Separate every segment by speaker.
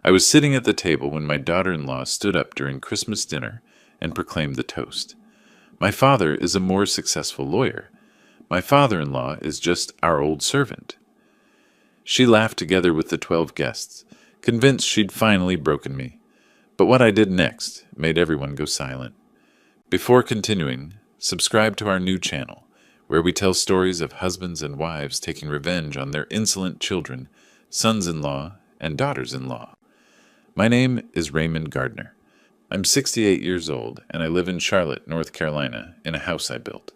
Speaker 1: I was sitting at the table when my daughter-in-law stood up during Christmas dinner and proclaimed the toast. My father is a more successful lawyer. My father-in-law is just our old servant. She laughed together with the 12 guests, convinced she'd finally broken me. But what I did next made everyone go silent. Before continuing, subscribe to our new channel, where we tell stories of husbands and wives taking revenge on their insolent children, sons-in-law, and daughters-in-law. My name is Raymond Gardner. I'm 68 years old, and I live in Charlotte, North Carolina, in a house I built.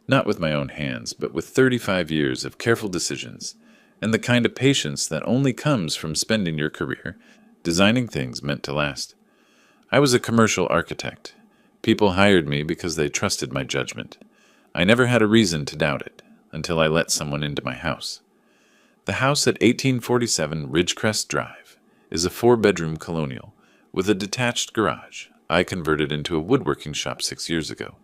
Speaker 1: Not with my own hands, but with 35 years of careful decisions, and the kind of patience that only comes from spending your career designing things meant to last. I was a commercial architect. People hired me because they trusted my judgment. I never had a reason to doubt it, until I let someone into my house. The house at 1847 Ridgecrest Drive is a 4-bedroom colonial with a detached garage I converted into a woodworking shop 6 years ago.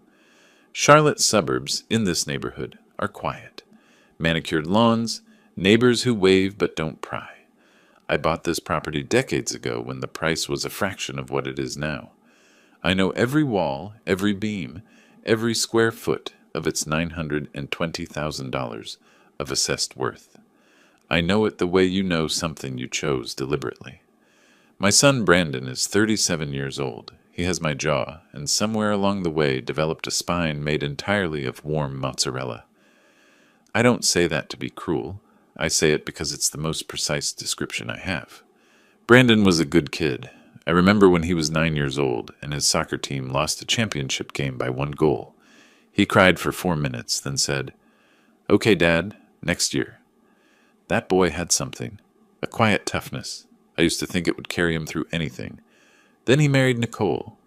Speaker 1: Charlotte's suburbs in this neighborhood are quiet. Manicured lawns, neighbors who wave but don't pry. I bought this property decades ago when the price was a fraction of what it is now. I know every wall, every beam, every square foot of its $920,000 of assessed worth. I know it the way you know something you chose deliberately. My son Brandon is 37 years old. He has my jaw, and somewhere along the way developed a spine made entirely of warm mozzarella. I don't say that to be cruel. I say it because it's the most precise description I have. Brandon was a good kid. I remember when he was 9 years old, and his soccer team lost a championship game by 1 goal. He cried for 4 minutes, then said, "Okay, Dad, next year." That boy had something, a quiet toughness. I used to think it would carry him through anything. Then he married Nicole.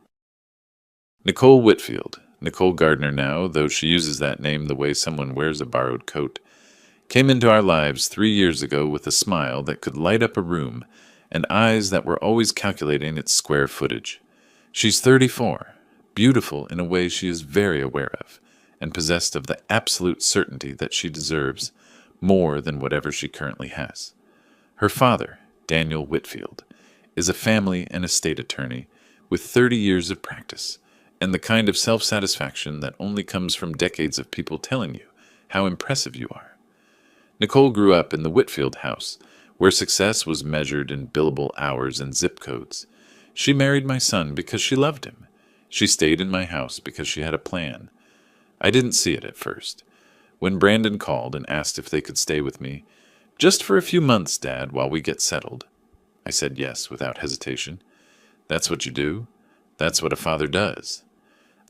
Speaker 1: Nicole Whitfield, Nicole Gardner now, though she uses that name the way someone wears a borrowed coat, came into our lives 3 years ago with a smile that could light up a room and eyes that were always calculating its square footage. She's 34, beautiful in a way she is very aware of, and possessed of the absolute certainty that she deserves more than whatever she currently has. Her father, Daniel Whitfield, is a family and estate attorney with 30 years of practice, and the kind of self-satisfaction that only comes from decades of people telling you how impressive you are. Nicole grew up in the Whitfield house, where success was measured in billable hours and zip codes. She married my son because she loved him. She stayed in my house because she had a plan. I didn't see it at first. When Brandon called and asked if they could stay with me, "Just for a few months, Dad, while we get settled," I said yes without hesitation. That's what you do. That's what a father does.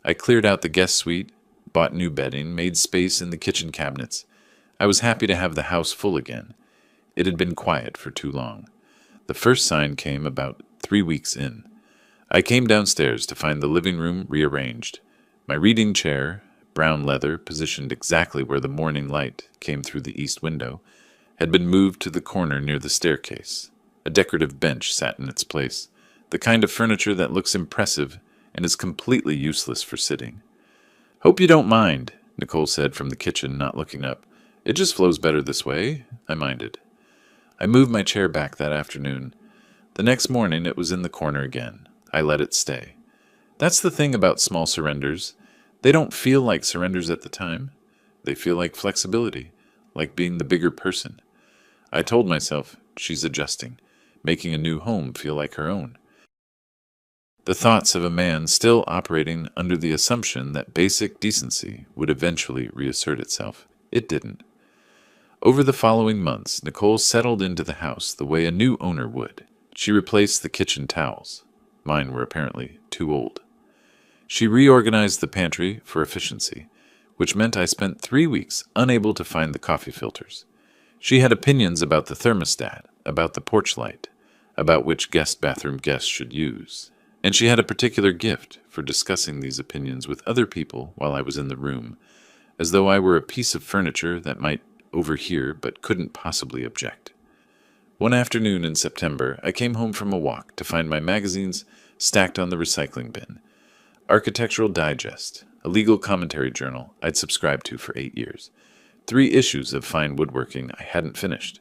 Speaker 1: I cleared out the guest suite, bought new bedding, made space in the kitchen cabinets. I was happy to have the house full again. It had been quiet for too long. The first sign came about 3 weeks in. I came downstairs to find the living room rearranged. My reading chair, brown leather positioned exactly where the morning light came through the east window, had been moved to the corner near the staircase. A decorative bench sat in its place, the kind of furniture that looks impressive and is completely useless for sitting. "Hope you don't mind," Nicole said from the kitchen, not looking up. "It just flows better this way," I minded. I moved my chair back that afternoon. The next morning it was in the corner again. I let it stay. That's the thing about small surrenders. They don't feel like surrenders at the time. They feel like flexibility, like being the bigger person. I told myself, she's adjusting, making a new home feel like her own. The thoughts of a man still operating under the assumption that basic decency would eventually reassert itself. It didn't. Over the following months, Nicole settled into the house the way a new owner would. She replaced the kitchen towels. Mine were apparently too old. She reorganized the pantry for efficiency, which meant I spent 3 weeks unable to find the coffee filters. She had opinions about the thermostat, about the porch light, about which guest bathroom guests should use. And she had a particular gift for discussing these opinions with other people while I was in the room, as though I were a piece of furniture that might overhear but couldn't possibly object. One afternoon in September, I came home from a walk to find my magazines stacked on the recycling bin. Architectural Digest, a legal commentary journal I'd subscribed to for 8 years. 3 issues of fine woodworking I hadn't finished.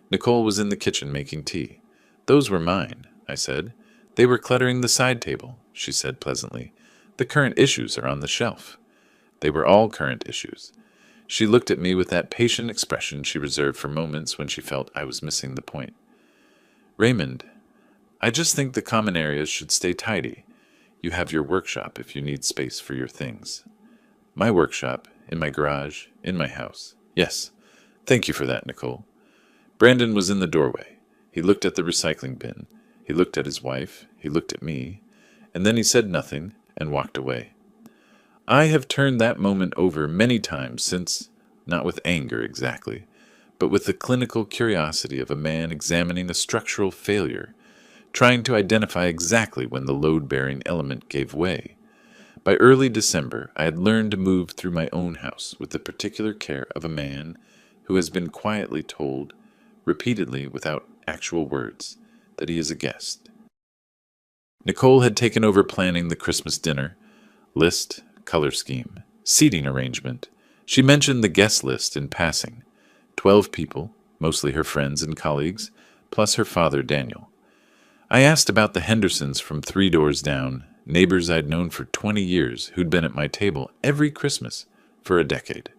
Speaker 1: Nicole was in the kitchen making tea. Those were mine, I said. They were cluttering the side table, she said pleasantly. The current issues are on the shelf. They were all current issues. She looked at me with that patient expression she reserved for moments when she felt I was missing the point. Raymond, I just think the common areas should stay tidy. You have your workshop if you need space for your things. My workshop, in my garage, in my house. Yes. Thank you for that, Nicole. Brandon was in the doorway. He looked at the recycling bin. He looked at his wife. He looked at me. And then he said nothing and walked away. I have turned that moment over many times since, not with anger exactly, but with the clinical curiosity of a man examining a structural failure, trying to identify exactly when the load-bearing element gave way. By early December, I had learned to move through my own house with the particular care of a man who has been quietly told, repeatedly without actual words, that he is a guest. Nicole had taken over planning the Christmas dinner, list, color scheme, seating arrangement. She mentioned the guest list in passing. 12 people, mostly her friends and colleagues, plus her father, Daniel. I asked about the Hendersons from 3 doors down, neighbors I'd known for 20 years who'd been at my table every Christmas for a decade.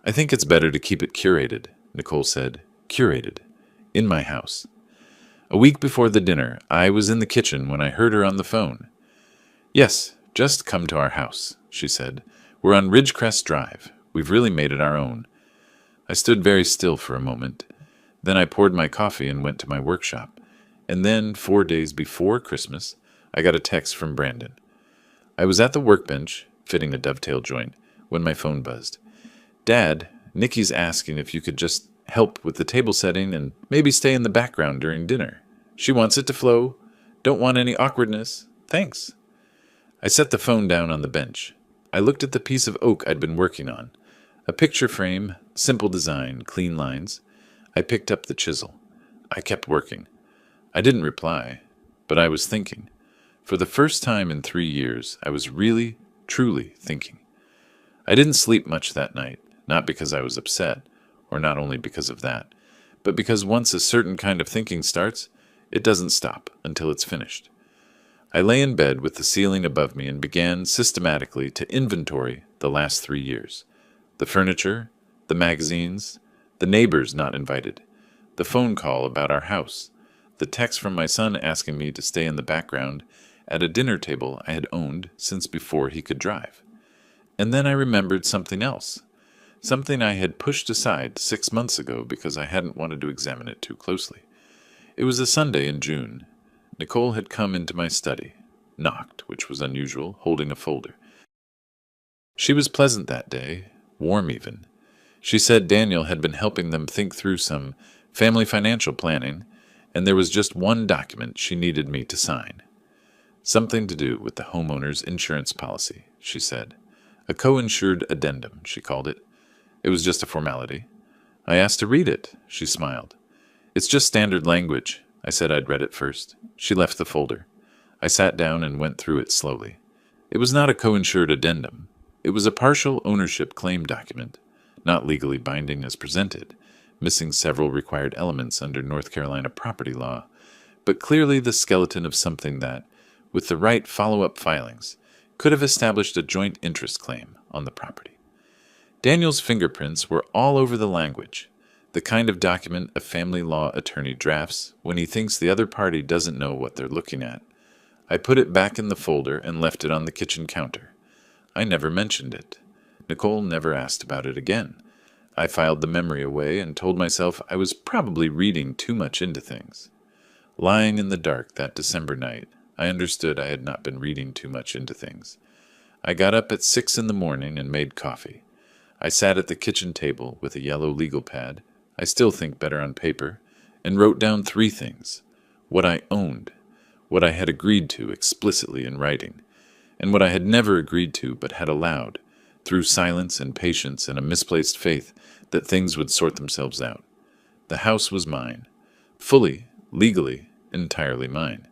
Speaker 1: I think it's better to keep it curated, Nicole said. Curated. In my house. A week before the dinner, I was in the kitchen when I heard her on the phone. Yes, just come to our house, she said. We're on Ridgecrest Drive. We've really made it our own. I stood very still for a moment. Then I poured my coffee and went to my workshop. And then, 4 days before Christmas, I got a text from Brandon. I was at the workbench, fitting a dovetail joint, when my phone buzzed. Dad, Nikki's asking if you could just help with the table setting and maybe stay in the background during dinner. She wants it to flow. Don't want any awkwardness. Thanks. I set the phone down on the bench. I looked at the piece of oak I'd been working on. A picture frame, simple design, clean lines. I picked up the chisel. I kept working. I didn't reply, but I was thinking. For the first time in 3 years, I was really, truly thinking. I didn't sleep much that night, not because I was upset, or not only because of that, but because once a certain kind of thinking starts, it doesn't stop until it's finished. I lay in bed with the ceiling above me and began systematically to inventory the last 3 years. The furniture, the magazines, the neighbors not invited, the phone call about our house, the text from my son asking me to stay in the background at a dinner table I had owned since before he could drive. And then I remembered something else, something I had pushed aside 6 months ago because I hadn't wanted to examine it too closely. It was a Sunday in June. Nicole had come into my study, knocked, which was unusual, holding a folder. She was pleasant that day, warm even. She said Daniel had been helping them think through some family financial planning, and there was just one document she needed me to sign. Something to do with the homeowner's insurance policy, she said. A co-insured addendum, she called it. It was just a formality. I asked to read it. She smiled. It's just standard language. I said I'd read it first. She left the folder. I sat down and went through it slowly. It was not a co-insured addendum. It was a partial ownership claim document, not legally binding as presented, missing several required elements under North Carolina property law, but clearly the skeleton of something that, with the right follow-up filings, could have established a joint interest claim on the property. Daniel's fingerprints were all over the language, the kind of document a family law attorney drafts when he thinks the other party doesn't know what they're looking at. I put it back in the folder and left it on the kitchen counter. I never mentioned it. Nicole never asked about it again. I filed the memory away and told myself I was probably reading too much into things. Lying in the dark that December night, I understood I had not been reading too much into things. I got up at 6 in the morning and made coffee. I sat at the kitchen table with a yellow legal pad, I still think better on paper, and wrote down 3 things. What I owned, what I had agreed to explicitly in writing, and what I had never agreed to but had allowed, through silence and patience and a misplaced faith that things would sort themselves out. The house was mine, fully, legally, entirely mine.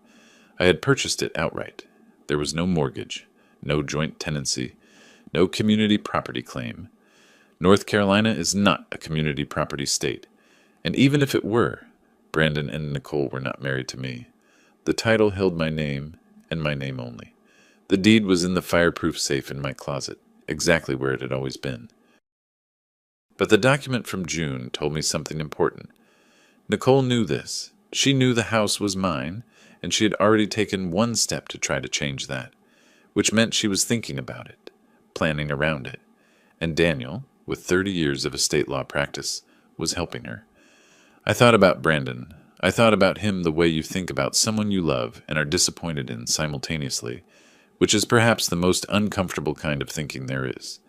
Speaker 1: I had purchased it outright. There was no mortgage, no joint tenancy, no community property claim. North Carolina is not a community property state, and even if it were, Brandon and Nicole were not married to me. The title held my name, and my name only. The deed was in the fireproof safe in my closet, exactly where it had always been. But the document from June told me something important. Nicole knew this. She knew the house was mine, and she had already taken one step to try to change that, which meant she was thinking about it, planning around it. And Daniel, with 30 years of estate law practice, was helping her. I thought about Brandon. I thought about him the way you think about someone you love and are disappointed in simultaneously, which is perhaps the most uncomfortable kind of thinking there is.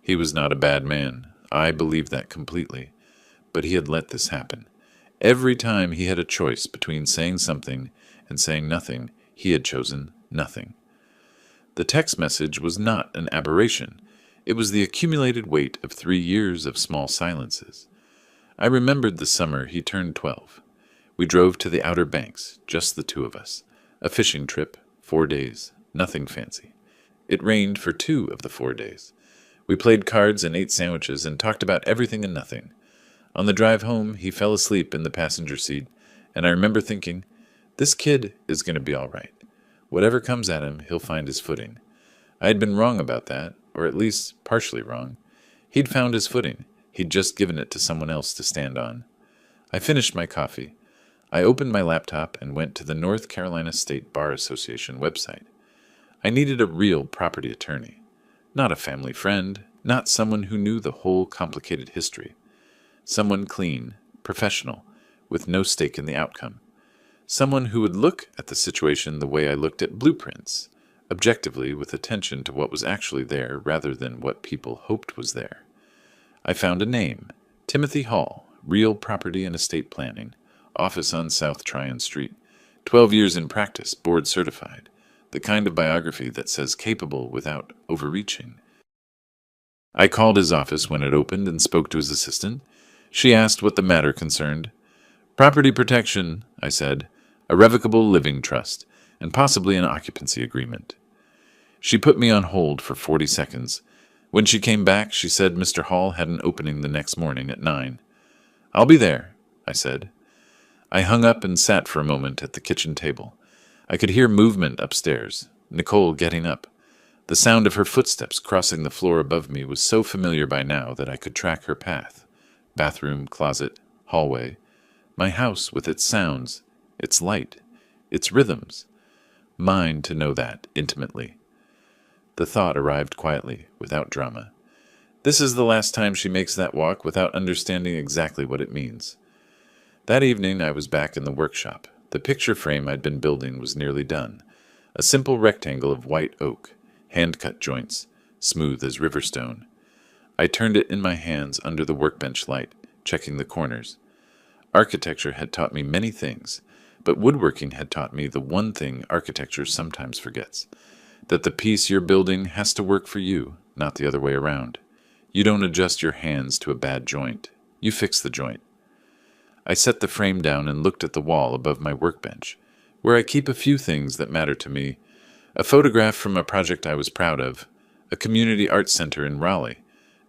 Speaker 1: He was not a bad man. I believe that completely. But he had let this happen. Every time he had a choice between saying something and saying nothing, he had chosen nothing. The text message was not an aberration. It was the accumulated weight of 3 years of small silences. I remembered the summer he turned 12. We drove to the Outer Banks, just the two of us. A fishing trip, 4 days, nothing fancy. It rained for 2 of the 4 days. We played cards and ate sandwiches and talked about everything and nothing. On the drive home, he fell asleep in the passenger seat, and I remember thinking, this kid is going to be all right. Whatever comes at him, he'll find his footing. I had been wrong about that, or at least partially wrong. He'd found his footing. He'd just given it to someone else to stand on. I finished my coffee. I opened my laptop and went to the North Carolina State Bar Association website. I needed a real property attorney. Not a family friend, not someone who knew the whole complicated history. Someone clean, professional, with no stake in the outcome. Someone who would look at the situation the way I looked at blueprints, objectively with attention to what was actually there rather than what people hoped was there. I found a name, Timothy Hall, Real Property and Estate Planning, office on South Tryon Street, 12 years in practice, board certified, the kind of biography that says capable without overreaching. I called his office when it opened and spoke to his assistant. She asked what the matter concerned. Property protection, I said, a revocable living trust, and possibly an occupancy agreement. She put me on hold for 40 seconds. When she came back, she said Mr. Hall had an opening the next morning at 9. I'll be there, I said. I hung up and sat for a moment at the kitchen table. I could hear movement upstairs, Nicole getting up. The sound of her footsteps crossing the floor above me was so familiar by now that I could track her path. Bathroom, closet, hallway. My house with its sounds, its light, its rhythms. Mine to know that intimately. The thought arrived quietly, without drama. This is the last time she makes that walk without understanding exactly what it means. That evening I was back in the workshop. The picture frame I'd been building was nearly done. A simple rectangle of white oak, hand-cut joints, smooth as river stone. I turned it in my hands under the workbench light, checking the corners. Architecture had taught me many things, but woodworking had taught me the one thing architecture sometimes forgets, that the piece you're building has to work for you, not the other way around. You don't adjust your hands to a bad joint. You fix the joint. I set the frame down and looked at the wall above my workbench, where I keep a few things that matter to me. A photograph from a project I was proud of, a community arts center in Raleigh,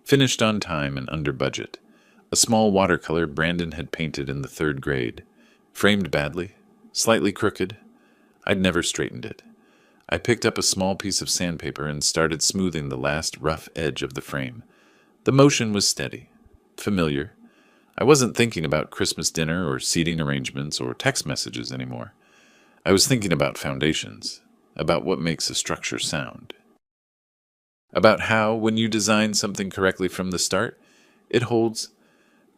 Speaker 1: finished on time and under budget, a small watercolor Brandon had painted in the 3rd grade, framed badly, slightly crooked. I'd never straightened it. I picked up a small piece of sandpaper and started smoothing the last rough edge of the frame. The motion was steady, familiar. I wasn't thinking about Christmas dinner or seating arrangements or text messages anymore. I was thinking about foundations, about what makes a structure sound. About how, when you design something correctly from the start, it holds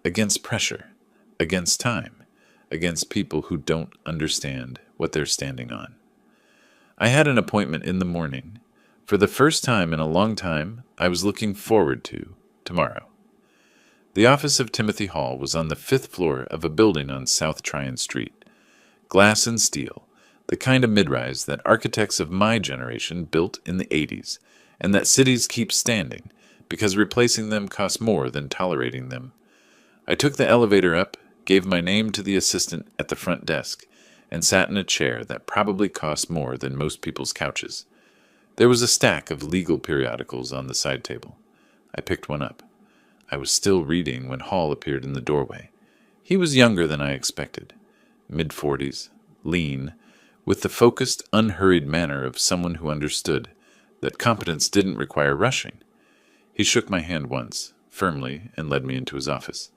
Speaker 1: against pressure, against time, against people who don't understand what they're standing on. I had an appointment in the morning. For the first time in a long time, I was looking forward to tomorrow. The office of Timothy Hall was on the 5th floor of a building on South Tryon Street. Glass and steel, the kind of mid-rise that architects of my generation built in the 80s, and that cities keep standing, because replacing them costs more than tolerating them. I took the elevator up, gave my name to the assistant at the front desk, and sat in a chair that probably cost more than most people's couches. There was a stack of legal periodicals on the side table. I picked one up. I was still reading when Hall appeared in the doorway. He was younger than I expected. mid-40s, lean, with the focused, unhurried manner of someone who understood that competence didn't require rushing. He shook my hand once, firmly, and led me into his office.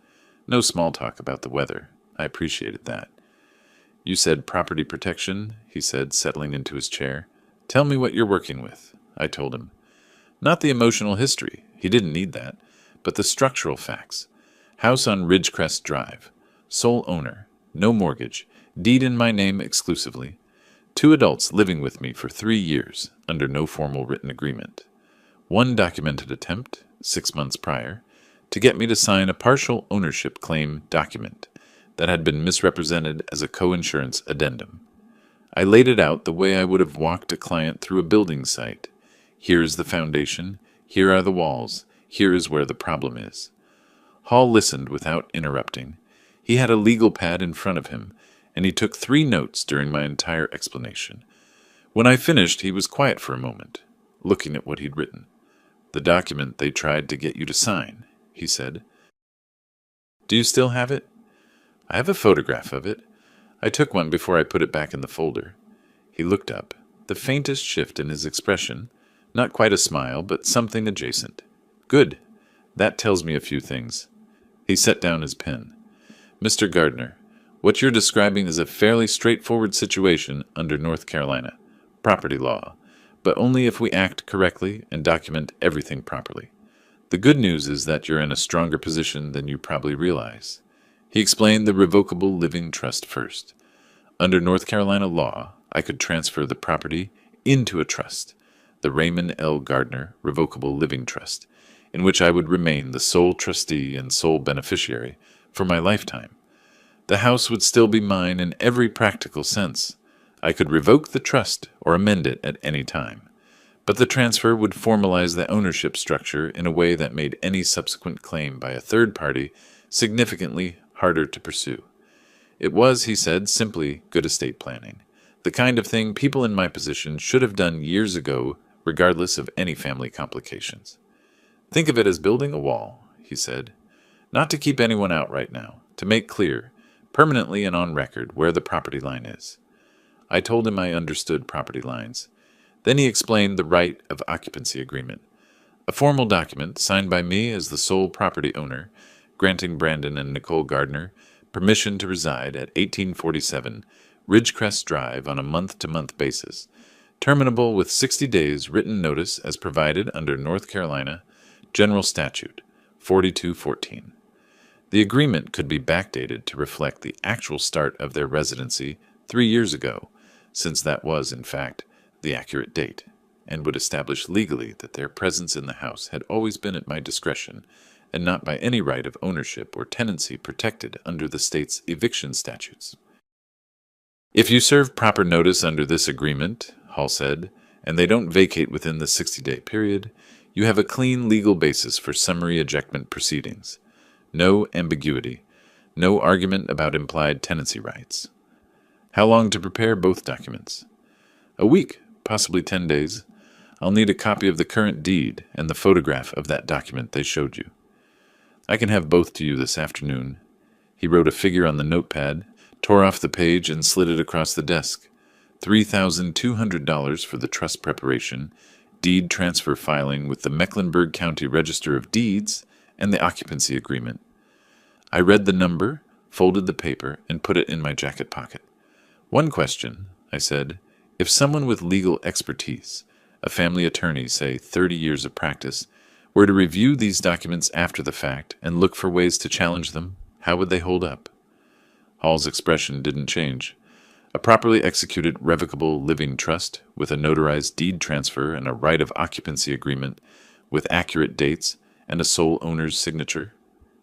Speaker 1: No small talk about the weather. I appreciated that. "You said property protection," he said, settling into his chair. "Tell me what you're working with," I told him. Not the emotional history, he didn't need that, but the structural facts. House on Ridgecrest Drive. Sole owner. No mortgage. Deed in my name exclusively. 2 adults living with me for 3 years, under no formal written agreement. 1 documented attempt, 6 months prior, to get me to sign a partial ownership claim document that had been misrepresented as a co-insurance addendum. I laid it out the way I would have walked a client through a building site. Here is the foundation, here are the walls, here is where the problem is. Hall listened without interrupting. He had a legal pad in front of him, and he took 3 notes during my entire explanation. When I finished, he was quiet for a moment, looking at what he'd written. "The document they tried to get you to sign," he said. "Do you still have it?" "I have a photograph of it. I took one before I put it back in the folder." He looked up, the faintest shift in his expression, not quite a smile, but something adjacent. "Good. That tells me a few things." He set down his pen. "Mr. Gardner, what you're describing is a fairly straightforward situation under North Carolina property law, but only if we act correctly and document everything properly. The good news is that you're in a stronger position than you probably realize." He explained the revocable living trust first. Under North Carolina law, I could transfer the property into a trust, the Raymond L. Gardner Revocable Living Trust, in which I would remain the sole trustee and sole beneficiary for my lifetime. The house would still be mine in every practical sense. I could revoke the trust or amend it at any time, but the transfer would formalize the ownership structure in a way that made any subsequent claim by a third party significantly harder to pursue. It was, he said, simply good estate planning, the kind of thing people in my position should have done years ago, regardless of any family complications. "Think of it as building a wall," he said. "Not to keep anyone out right now, to make clear, permanently and on record, where the property line is." I told him I understood property lines. Then he explained the right of occupancy agreement, a formal document signed by me as the sole property owner, granting Brandon and Nicole Gardner permission to reside at 1847 Ridgecrest Drive on a month-to-month basis, terminable with 60 days written notice as provided under North Carolina General Statute 4214. The agreement could be backdated to reflect the actual start of their residency 3 years ago, since that was, in fact, the accurate date, and would establish legally that their presence in the house had always been at my discretion and not by any right of ownership or tenancy protected under the state's eviction statutes. "If you serve proper notice under this agreement," Hall said, "and they don't vacate within the 60-day period, you have a clean legal basis for summary ejectment proceedings. No ambiguity. No argument about implied tenancy rights." "How long to prepare both documents?" "A week, possibly 10 days. I'll need a copy of the current deed and the photograph of that document they showed you." "I can have both to you this afternoon." He wrote a figure on the notepad, tore off the page, and slid it across the desk. $3,200 for the trust preparation, deed transfer filing with the Mecklenburg County Register of Deeds, and the occupancy agreement. I read the number, folded the paper, and put it in my jacket pocket. "One question," I said. "If someone with legal expertise, a family attorney, say 30 years of practice, were to review these documents after the fact and look for ways to challenge them, how would they hold up?" Hall's expression didn't change. A properly executed revocable living trust with a notarized deed transfer and a right of occupancy agreement with accurate dates and a sole owner's signature.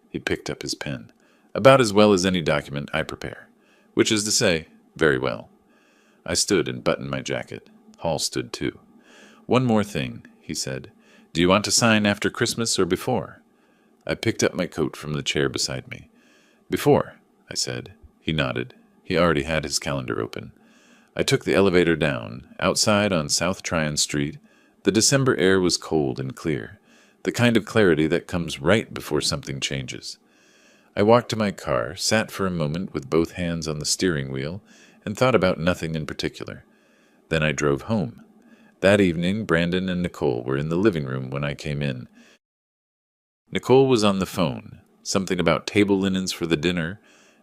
Speaker 1: He picked up his pen. "About as well as any document I prepare. Which is to say, very well." I stood and buttoned my jacket. Hall stood too. "One more thing," he said. "Do you want to sign after Christmas or before?" I picked up my coat from the chair beside me. "Before," I said. He nodded. He already had his calendar open. I took the elevator down. Outside on South Tryon Street, the December air was cold and clear, the kind of clarity that comes right before something changes. I walked to my car, sat for a moment with both hands on the steering wheel, and thought about nothing in particular. Then I drove home. That evening, Brandon and Nicole were in the living room when I came in. Nicole was on the phone, something about table linens for the dinner,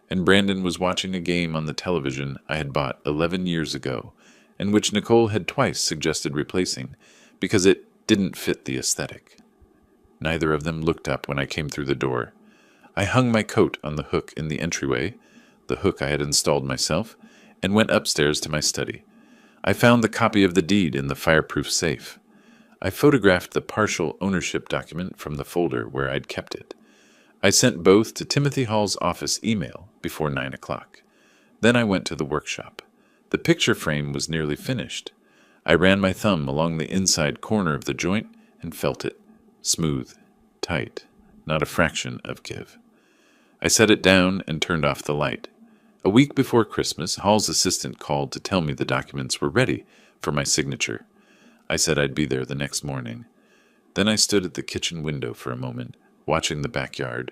Speaker 1: and Brandon was watching a game on the television I had bought 11 years ago, and which Nicole had twice suggested replacing, because it didn't fit the aesthetic. Neither of them looked up when I came through the door. I hung my coat on the hook in the entryway, the hook I had installed myself, and went upstairs to my study. I found the copy of the deed in the fireproof safe. I photographed the partial ownership document from the folder where I'd kept it. I sent both to Timothy Hall's office email before 9 o'clock. Then I went to the workshop. The picture frame was nearly finished. I ran my thumb along the inside corner of the joint and felt it. Smooth, tight, not a fraction of give. I set it down and turned off the light. A week before Christmas, Hall's assistant called to tell me the documents were ready for my signature. I said I'd be there the next morning. Then I stood at the kitchen window for a moment, watching the backyard,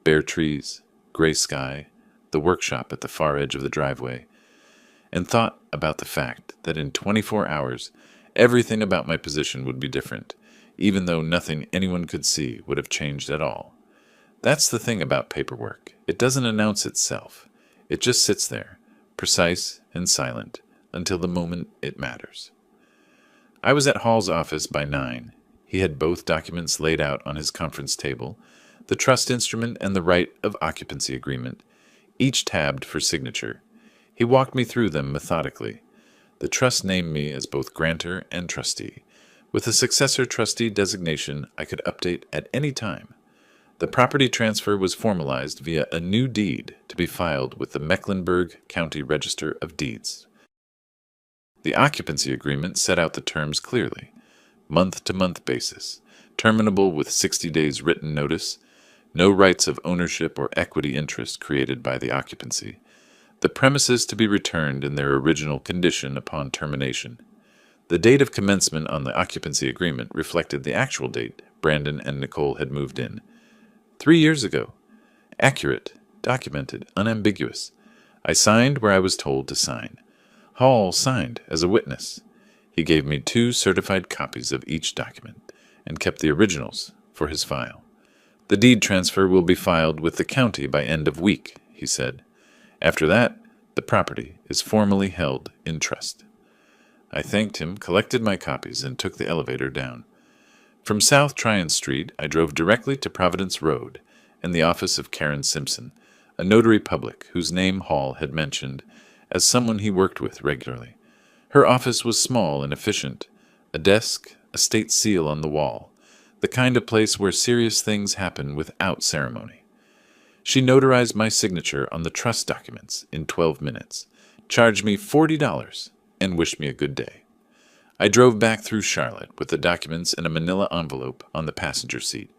Speaker 1: bare trees, gray sky, the workshop at the far edge of the driveway, and thought about the fact that in 24 hours, everything about my position would be different, even though nothing anyone could see would have changed at all. That's the thing about paperwork. It doesn't announce itself. It just sits there, precise and silent, until the moment it matters. I was at Hall's office by 9. He had both documents laid out on his conference table, the trust instrument and the right of occupancy agreement, each tabbed for signature. He walked me through them methodically. The trust named me as both grantor and trustee. With a successor trustee designation I could update at any time. The property transfer was formalized via a new deed to be filed with the Mecklenburg County Register of Deeds. The occupancy agreement set out the terms clearly. Month-to-month basis, terminable with 60 days written notice, no rights of ownership or equity interest created by the occupancy, the premises to be returned in their original condition upon termination. The date of commencement on the occupancy agreement reflected the actual date Brandon and Nicole had moved in. 3 years ago. Accurate, documented, unambiguous. I signed where I was told to sign. Hall signed as a witness. He gave me 2 certified copies of each document and kept the originals for his file. The deed transfer will be filed with the county by end of week, he said. After that, the property is formally held in trust. I thanked him, collected my copies, and took the elevator down. From South Tryon Street, I drove directly to Providence Road and the office of Karen Simpson, a notary public whose name Hall had mentioned as someone he worked with regularly. Her office was small and efficient, a desk, a state seal on the wall, the kind of place where serious things happen without ceremony. She notarized my signature on the trust documents in 12 minutes, charged me $40, and wished me a good day. I drove back through Charlotte with the documents in a manila envelope on the passenger seat.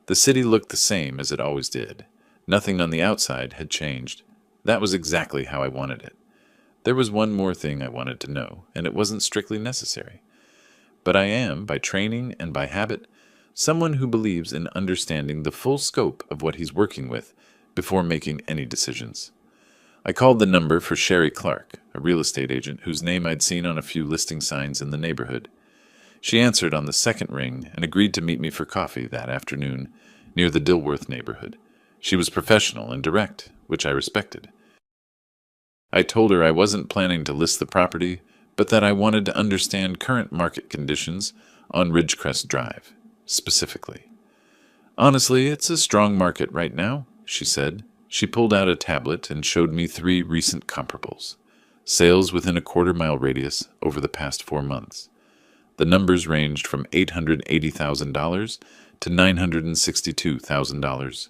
Speaker 1: The city looked the same as it always did. Nothing on the outside had changed. That was exactly how I wanted it. There was one more thing I wanted to know, and it wasn't strictly necessary. But I am, by training and by habit, someone who believes in understanding the full scope of what he's working with before making any decisions. I called the number for Sherry Clark, a real estate agent whose name I'd seen on a few listing signs in the neighborhood. She answered on the second ring and agreed to meet me for coffee that afternoon near the Dilworth neighborhood. She was professional and direct, which I respected. I told her I wasn't planning to list the property, but that I wanted to understand current market conditions on Ridgecrest Drive, specifically. Honestly, it's a strong market right now, she said. She pulled out a tablet and showed me 3 recent comparables. Sales within a quarter-mile radius over the past 4 months. The numbers ranged from $880,000 to $962,000.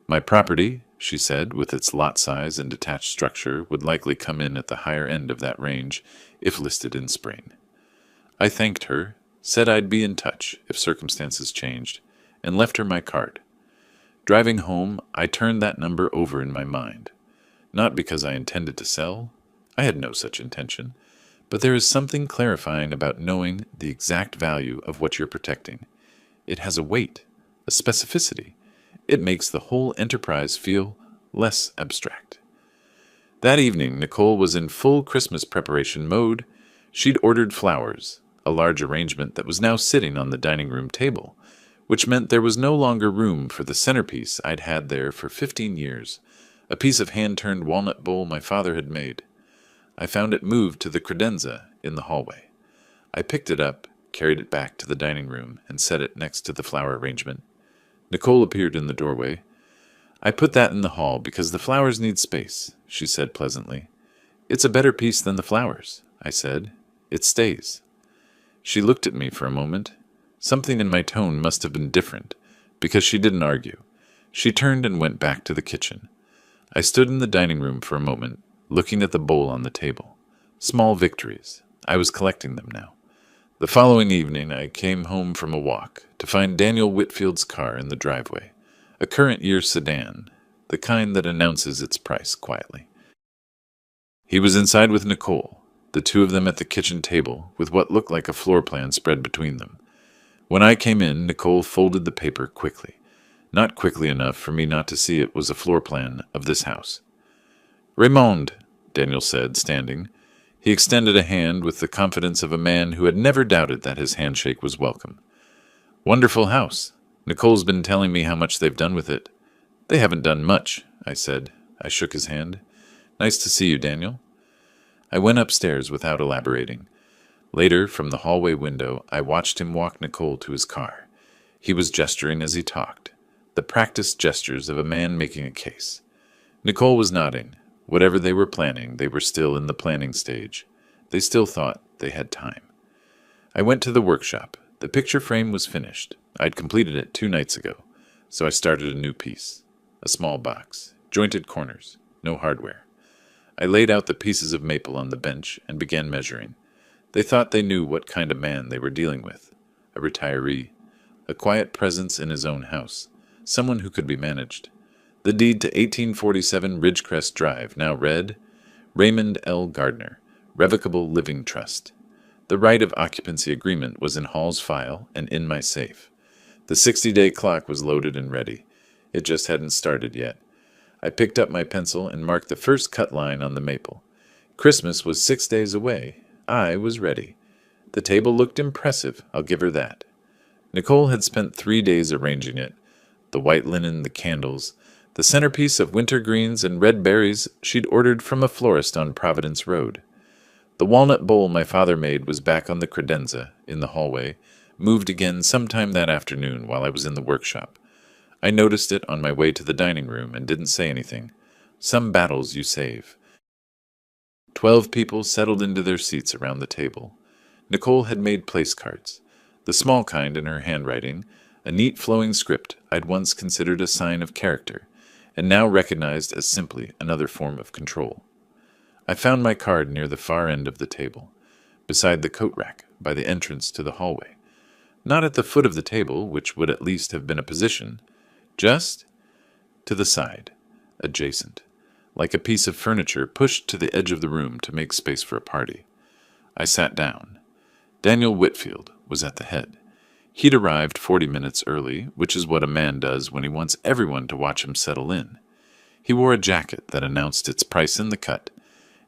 Speaker 1: My property, she said, with its lot size and detached structure, would likely come in at the higher end of that range if listed in spring. I thanked her, said I'd be in touch if circumstances changed, and left her my card. Driving home, I turned that number over in my mind. Not because I intended to sell. I had no such intention. But there is something clarifying about knowing the exact value of what you're protecting. It has a weight, a specificity. It makes the whole enterprise feel less abstract. That evening, Nicole was in full Christmas preparation mode. She'd ordered flowers, a large arrangement that was now sitting on the dining room table, which meant there was no longer room for the centerpiece I'd had there for 15 years, a piece of hand-turned walnut bowl my father had made. I found it moved to the credenza in the hallway. I picked it up, carried it back to the dining room, and set it next to the flower arrangement. Nicole appeared in the doorway. "I put that in the hall because the flowers need space," she said pleasantly. "It's a better piece than the flowers," I said. "It stays." She looked at me for a moment. Something in my tone must have been different, because she didn't argue. She turned and went back to the kitchen. I stood in the dining room for a moment, looking at the bowl on the table. Small victories. I was collecting them now. The following evening, I came home from a walk to find Daniel Whitfield's car in the driveway, a current year sedan, the kind that announces its price quietly. He was inside with Nicole, the two of them at the kitchen table, with what looked like a floor plan spread between them. When I came in, Nicole folded the paper quickly, not quickly enough for me not to see it was a floor plan of this house. "Raymond," Daniel said, standing. He extended a hand with the confidence of a man who had never doubted that his handshake was welcome. "Wonderful house. Nicole's been telling me how much they've done with it." "They haven't done much," I said. I shook his hand. "Nice to see you, Daniel." I went upstairs without elaborating. Later, from the hallway window, I watched him walk Nicole to his car. He was gesturing as he talked, the practiced gestures of a man making a case. Nicole was nodding. Whatever they were planning, they were still in the planning stage. They still thought they had time. I went to the workshop. The picture frame was finished. I'd completed it 2 nights ago, so I started a new piece. A small box, jointed corners, no hardware. I laid out the pieces of maple on the bench and began measuring. They thought they knew what kind of man they were dealing with. A retiree, a quiet presence in his own house, someone who could be managed. The deed to 1847 Ridgecrest Drive now read, Raymond L. Gardner, Revocable Living Trust. The right of occupancy agreement was in Hall's file and in my safe. The 60-day clock was loaded and ready. It just hadn't started yet. I picked up my pencil and marked the first cut line on the maple. Christmas was 6 days away. I was ready. The table looked impressive, I'll give her that. Nicole had spent 3 days arranging it. The white linen, the candles, the centerpiece of winter greens and red berries she'd ordered from a florist on Providence Road. The walnut bowl my father made was back on the credenza in the hallway, moved again sometime that afternoon while I was in the workshop. I noticed it on my way to the dining room and didn't say anything. Some battles you save. 12 people settled into their seats around the table. Nicole had made place cards, the small kind in her handwriting, a neat flowing script I'd once considered a sign of character, and now recognized as simply another form of control. I found my card near the far end of the table, beside the coat rack by the entrance to the hallway. Not at the foot of the table, which would at least have been a position, just to the side, adjacent, like a piece of furniture pushed to the edge of the room to make space for a party. I sat down. Daniel Whitfield was at the head. He'd arrived 40 minutes early, which is what a man does when he wants everyone to watch him settle in. He wore a jacket that announced its price in the cut,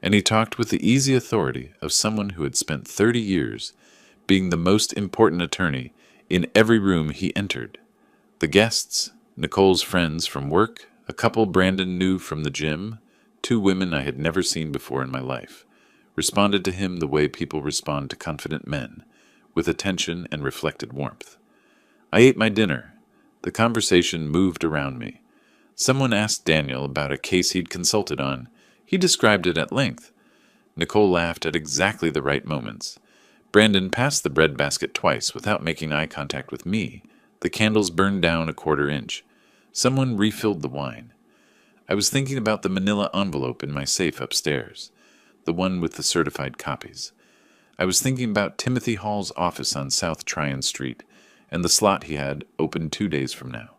Speaker 1: and he talked with the easy authority of someone who had spent 30 years being the most important attorney in every room he entered. The guests, Nicole's friends from work, a couple Brandon knew from the gym, 2 women I had never seen before in my life, responded to him the way people respond to confident men, with attention and reflected warmth. I ate my dinner. The conversation moved around me. Someone asked Daniel about a case he'd consulted on. He described it at length. Nicole laughed at exactly the right moments. Brandon passed the breadbasket twice without making eye contact with me. The candles burned down a 1/4 inch. Someone refilled the wine. I was thinking about the manila envelope in my safe upstairs, the one with the certified copies. I was thinking about Timothy Hall's office on South Tryon Street and the slot he had open 2 days from now.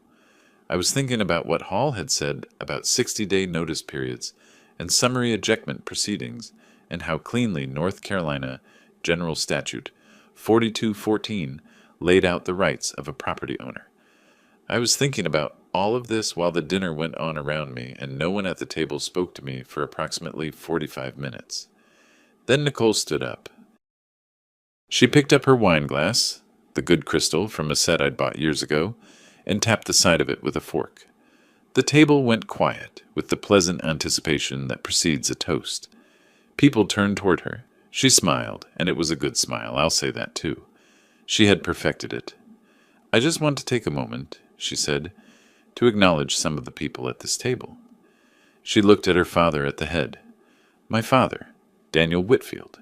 Speaker 1: I was thinking about what Hall had said about 60-day notice periods and summary ejectment proceedings, and how cleanly North Carolina General Statute 4214 laid out the rights of a property owner. I was thinking about All of this while the dinner went on around me, and no one at the table spoke to me for approximately 45 minutes. Then Nicole stood up. She picked up her wine glass, the good crystal from a set I'd bought years ago, and tapped the side of it with a fork. The table went quiet, with the pleasant anticipation that precedes a toast. People turned toward her. She smiled, and it was a good smile, I'll say that too. She had perfected it. "I just want to take a moment," she said, "to acknowledge some of the people at this table." She looked at her father at the head. "My father, Daniel Whitfield,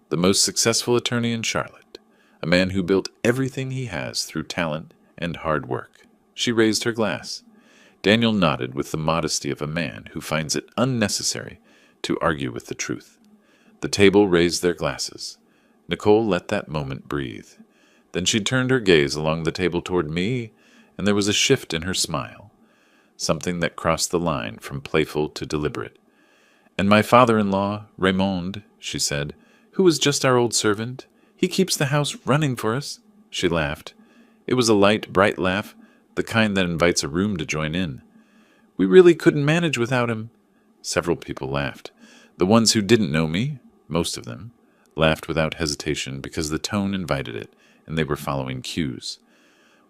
Speaker 1: the most successful attorney in Charlotte, a man who built everything he has through talent and hard work." She raised her glass. Daniel nodded with the modesty of a man who finds it unnecessary to argue with the truth. The table raised their glasses. Nicole let that moment breathe. Then she turned her gaze along the table toward me, and there was a shift in her smile, something that crossed the line from playful to deliberate. "And my father-in-law, Raymond," she said, "who is just our old servant. He keeps the house running for us." She laughed. It was a light, bright laugh, the kind that invites a room to join in. "We really couldn't manage without him." Several people laughed. The ones who didn't know me, most of them, laughed without hesitation because the tone invited it, and they were following cues.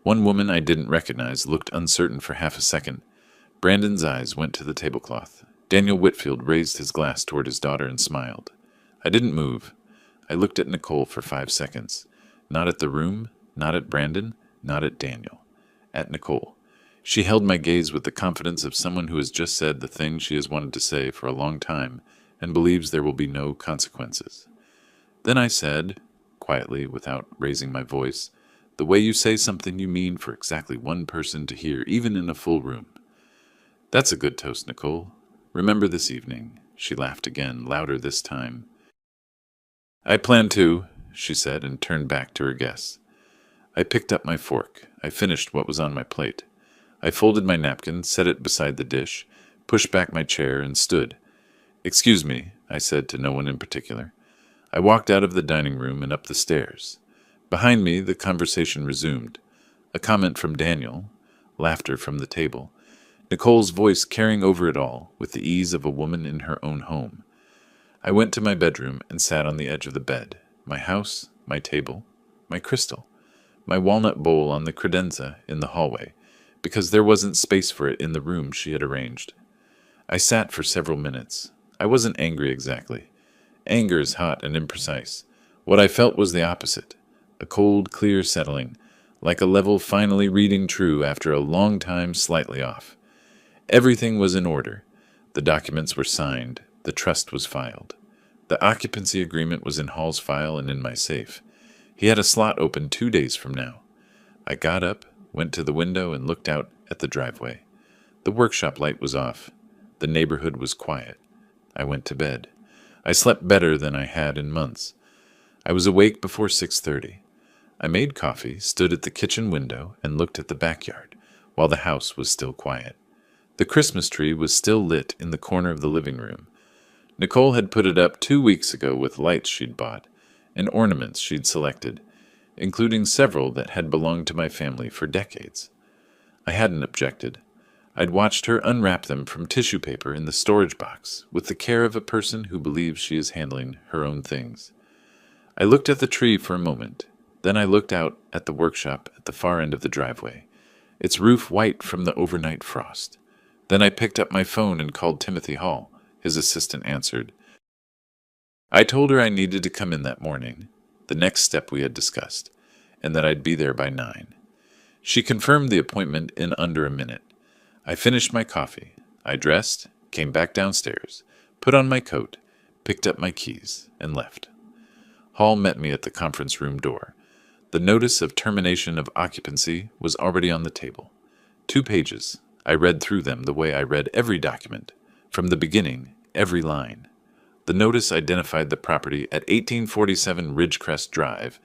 Speaker 1: One woman I didn't recognize looked uncertain for half a second. Brandon's eyes went to the tablecloth. Daniel Whitfield raised his glass toward his daughter and smiled. I didn't move. I looked at Nicole for 5 seconds. Not at the room, not at Brandon, not at Daniel. At Nicole. She held my gaze with the confidence of someone who has just said the thing she has wanted to say for a long time and believes there will be no consequences. Then I said, quietly, without raising my voice, "The way you say something you mean for exactly one person to hear, even in a full room." "That's a good toast, Nicole. Remember this evening." She laughed again, louder this time. "I plan to," she said, and turned back to her guests. I picked up my fork. I finished what was on my plate. I folded my napkin, set it beside the dish, pushed back my chair, and stood. "Excuse me," I said to no one in particular. I walked out of the dining room and up the stairs. Behind me, the conversation resumed. A comment from Daniel, laughter from the table, Nicole's voice carrying over it all with the ease of a woman in her own home. I went to my bedroom and sat on the edge of the bed. My house, my table, my crystal, my walnut bowl on the credenza in the hallway, because there wasn't space for it in the room she had arranged. I sat for several minutes. I wasn't angry exactly. Anger is hot and imprecise. What I felt was the opposite. A cold, clear settling, like a level finally reading true after a long time slightly off. Everything was in order. The documents were signed. The trust was filed. The occupancy agreement was in Hall's file and in my safe. He had a slot open 2 days from now. I got up, went to the window, and looked out at the driveway. The workshop light was off. The neighborhood was quiet. I went to bed. I slept better than I had in months. I was awake before 6:30. I made coffee, stood at the kitchen window, and looked at the backyard, while the house was still quiet. The Christmas tree was still lit in the corner of the living room. Nicole had put it up 2 weeks ago with lights she'd bought, and ornaments she'd selected, including several that had belonged to my family for decades. I hadn't objected. I'd watched her unwrap them from tissue paper in the storage box with the care of a person who believes she is handling her own things. I looked at the tree for a moment. Then I looked out at the workshop at the far end of the driveway, its roof white from the overnight frost. Then I picked up my phone and called Timothy Hall. His assistant answered. I told her I needed to come in that morning, the next step we had discussed, and that I'd be there by 9. She confirmed the appointment in under a minute. I finished my coffee. I dressed, came back downstairs, put on my coat, picked up my keys, and left. Hall met me at the conference room door. The notice of termination of occupancy was already on the table. 2 pages. I read through them the way I read every document, from the beginning, every line. The notice identified the property at 1847 Ridgecrest Drive,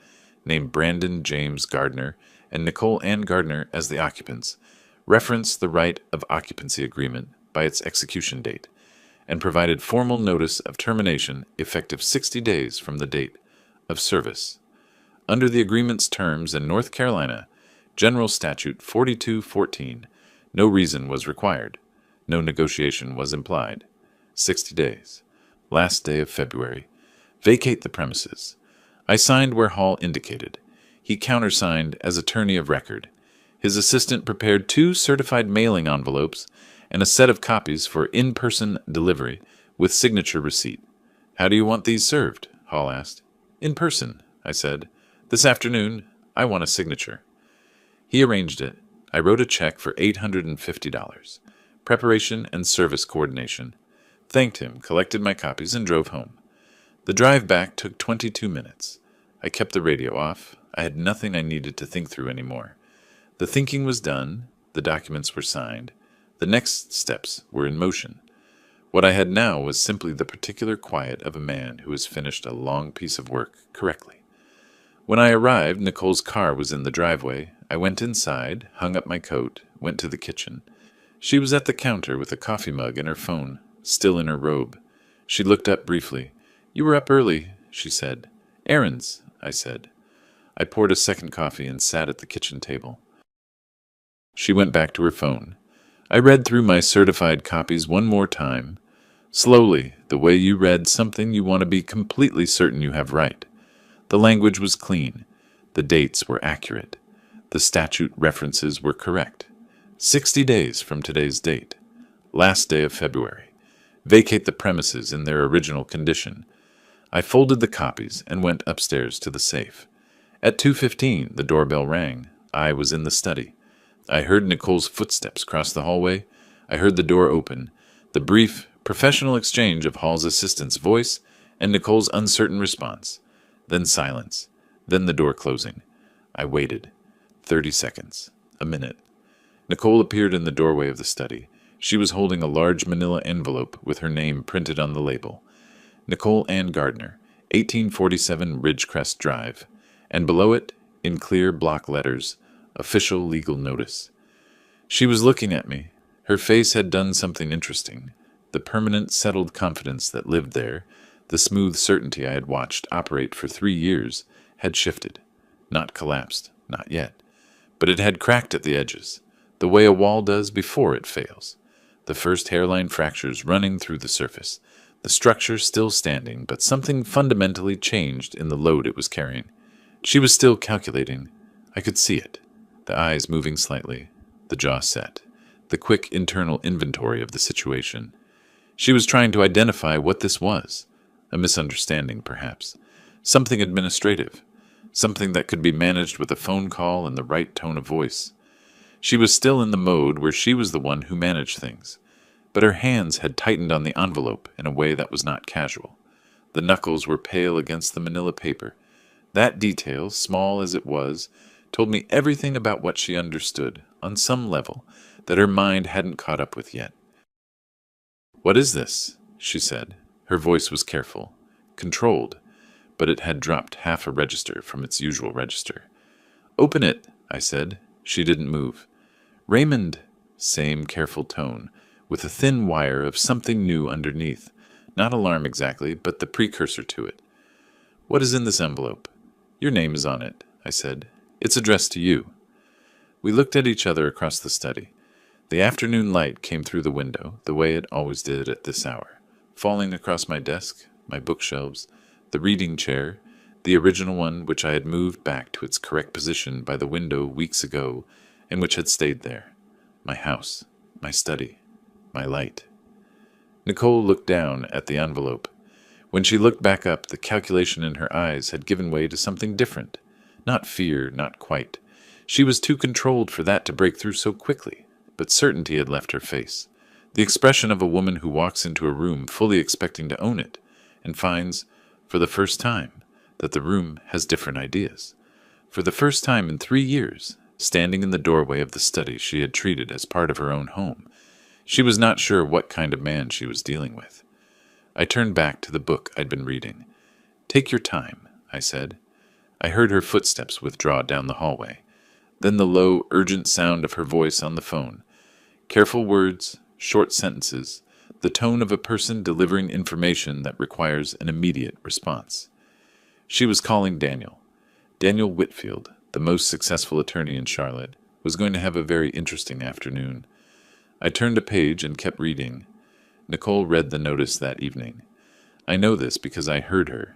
Speaker 1: named Brandon James Gardner and Nicole Ann Gardner as the occupants, referenced the right of occupancy agreement by its execution date, and provided formal notice of termination effective 60 days from the date of service. Under the agreement's terms in North Carolina, General Statute 4214, No reason was required. No negotiation was implied. 60 days. Last day of February. Vacate the premises. I signed where Hall indicated. He countersigned as attorney of record. His assistant prepared 2 certified mailing envelopes and a set of copies for in-person delivery with signature receipt. How do you want these served? Hall asked. In person, I said. This afternoon, I want a signature. He arranged it. I wrote a check for $850. Preparation and service coordination. Thanked him, collected my copies, and drove home. The drive back took 22 minutes. I kept the radio off. I had nothing I needed to think through anymore. The thinking was done. The documents were signed. The next steps were in motion. What I had now was simply the particular quiet of a man who has finished a long piece of work correctly. When I arrived, Nicole's car was in the driveway. I went inside, hung up my coat, went to the kitchen. She was at the counter with a coffee mug and her phone, still in her robe. She looked up briefly. You were up early, she said. Errands, I said. I poured a second coffee and sat at the kitchen table. She went back to her phone. I read through my certified copies one more time. Slowly, the way you read something you want to be completely certain you have right. The language was clean. The dates were accurate. The statute references were correct. 60 days from today's date. Last day of February. Vacate the premises in their original condition. I folded the copies and went upstairs to the safe. At 2:15, the doorbell rang. I was in the study. I heard Nicole's footsteps cross the hallway. I heard the door open. The brief, professional exchange of Hall's assistant's voice and Nicole's uncertain response. Then silence. Then the door closing. I waited. 30 seconds. A minute. Nicole appeared in the doorway of the study. She was holding a large manila envelope with her name printed on the label. Nicole Ann Gardner, 1847 Ridgecrest Drive. And below it, in clear block letters, official legal notice. She was looking at me. Her face had done something interesting. The permanent, settled confidence that lived there, the smooth certainty I had watched operate for 3 years, had shifted. Not collapsed, not yet. But it had cracked at the edges, the way a wall does before it fails. The first hairline fractures running through the surface, the structure still standing, but something fundamentally changed in the load it was carrying. She was still calculating. I could see it. The eyes moving slightly, the jaw set, the quick internal inventory of the situation. She was trying to identify what this was. A misunderstanding, perhaps. Something administrative. Something that could be managed with a phone call and the right tone of voice. She was still in the mode where she was the one who managed things. But her hands had tightened on the envelope in a way that was not casual. The knuckles were pale against the manila paper. That detail, small as it was, told me everything about what she understood, on some level, that her mind hadn't caught up with yet. "What is this?" she said. Her voice was careful, controlled, but it had dropped half a register from its usual register. "Open it," I said. She didn't move. "Raymond," same careful tone, with a thin wire of something new underneath. Not alarm exactly, but the precursor to it. "What is in this envelope?" "Your name is on it," I said. "It's addressed to you." We looked at each other across the study. The afternoon light came through the window, the way it always did at this hour, falling across my desk, my bookshelves, the reading chair, the original one which I had moved back to its correct position by the window weeks ago and which had stayed there. My house, my study, my light. Nicole looked down at the envelope. When she looked back up, the calculation in her eyes had given way to something different. Not fear, not quite. She was too controlled for that to break through so quickly, but certainty had left her face. The expression of a woman who walks into a room fully expecting to own it, and finds, for the first time, that the room has different ideas. For the first time in 3 years, standing in the doorway of the study she had treated as part of her own home, she was not sure what kind of man she was dealing with. I turned back to the book I'd been reading. "Take your time," I said. I heard her footsteps withdraw down the hallway. Then the low, urgent sound of her voice on the phone. Careful words, short sentences, the tone of a person delivering information that requires an immediate response. She was calling Daniel. Daniel Whitfield, the most successful attorney in Charlotte, was going to have a very interesting afternoon. I turned a page and kept reading. Nicole read the notice that evening. I know this because I heard her,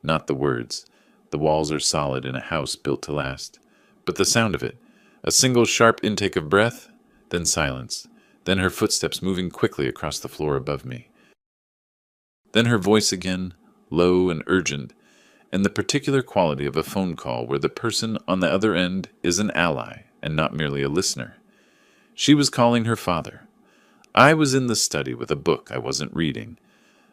Speaker 1: not the words. The walls are solid in a house built to last. But the sound of it, a single sharp intake of breath, then silence, then her footsteps moving quickly across the floor above me. Then her voice again, low and urgent, and the particular quality of a phone call where the person on the other end is an ally and not merely a listener. She was calling her father. I was in the study with a book I wasn't reading.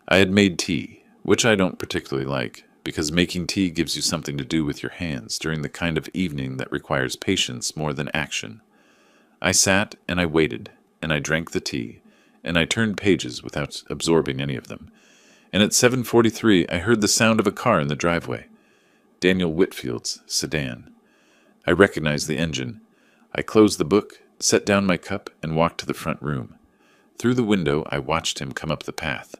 Speaker 1: I had made tea, which I don't particularly like, because making tea gives you something to do with your hands during the kind of evening that requires patience more than action. I sat and I waited, and I drank the tea, and I turned pages without absorbing any of them. And at 7:43 I heard the sound of a car in the driveway. Daniel Whitfield's sedan. I recognized the engine. I closed the book, set down my cup, and walked to the front room. Through the window I watched him come up the path.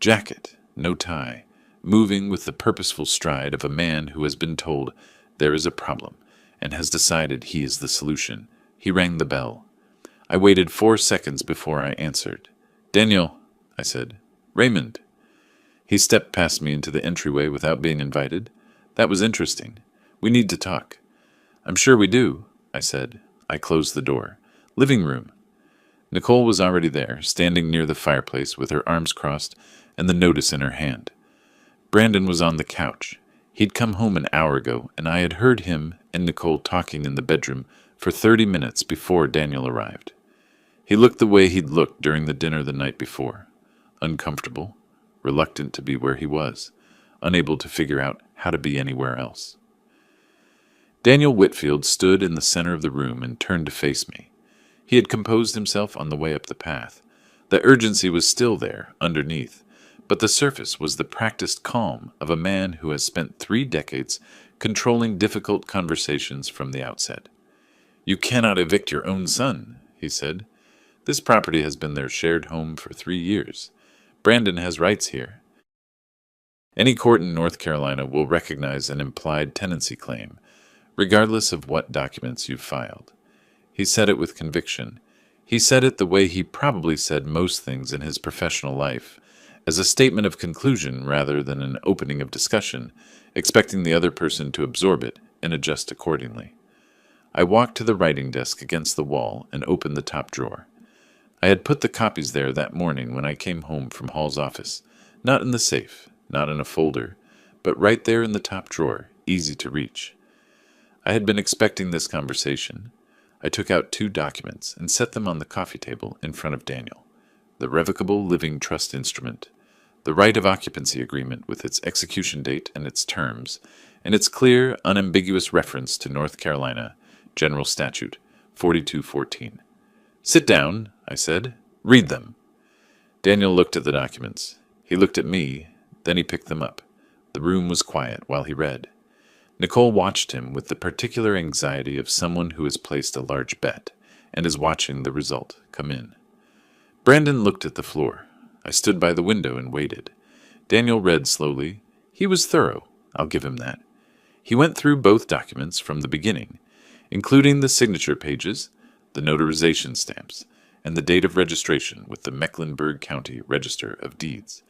Speaker 1: Jacket, no tie, moving with the purposeful stride of a man who has been told there is a problem and has decided he is the solution. He rang the bell. I waited 4 seconds before I answered. "Daniel," I said. "Raymond." He stepped past me into the entryway without being invited. That was interesting. "We need to talk." "I'm sure we do," I said. I closed the door. "Living room." Nicole was already there, standing near the fireplace with her arms crossed and the notice in her hand. Brandon was on the couch. He'd come home an hour ago, and I had heard him and Nicole talking in the bedroom for 30 minutes before Daniel arrived. He looked the way he'd looked during the dinner the night before. Uncomfortable, reluctant to be where he was, unable to figure out how to be anywhere else. Daniel Whitfield stood in the center of the room and turned to face me. He had composed himself on the way up the path. The urgency was still there, underneath, but the surface was the practiced calm of a man who has spent 3 decades controlling difficult conversations from the outset. "You cannot evict your own son," he said. "This property has been their shared home for 3 years. Brandon has rights here. Any court in North Carolina will recognize an implied tenancy claim, regardless of what documents you've filed." He said it with conviction. He said it the way he probably said most things in his professional life, as a statement of conclusion rather than an opening of discussion, expecting the other person to absorb it and adjust accordingly. I walked to the writing desk against the wall and opened the top drawer. I had put the copies there that morning when I came home from Hall's office, not in the safe, not in a folder, but right there in the top drawer, easy to reach. I had been expecting this conversation. I took out 2 documents and set them on the coffee table in front of Daniel. The Revocable Living Trust Instrument, the Right of Occupancy Agreement with its execution date and its terms, and its clear, unambiguous reference to North Carolina General Statute 4214. "Sit down," I said. "Read them." Daniel looked at the documents. He looked at me, then he picked them up. The room was quiet while he read. Nicole watched him with the particular anxiety of someone who has placed a large bet and is watching the result come in. Brandon looked at the floor. I stood by the window and waited. Daniel read slowly. He was thorough, I'll give him that. He went through both documents from the beginning, including the signature pages, the notarization stamps, and the date of registration with the Mecklenburg County Register of Deeds.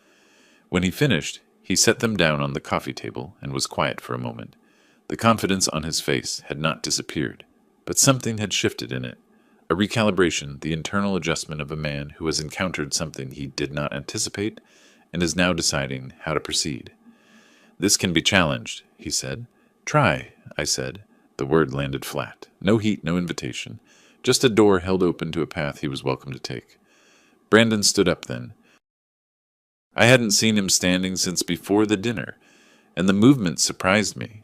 Speaker 1: When he finished, he set them down on the coffee table and was quiet for a moment. The confidence on his face had not disappeared, but something had shifted in it. A recalibration, the internal adjustment of a man who has encountered something he did not anticipate and is now deciding how to proceed. "This can be challenged," he said. "Try," I said. The word landed flat. No heat, no invitation. Just a door held open to a path he was welcome to take. Brandon stood up then. I hadn't seen him standing since before the dinner, and the movement surprised me.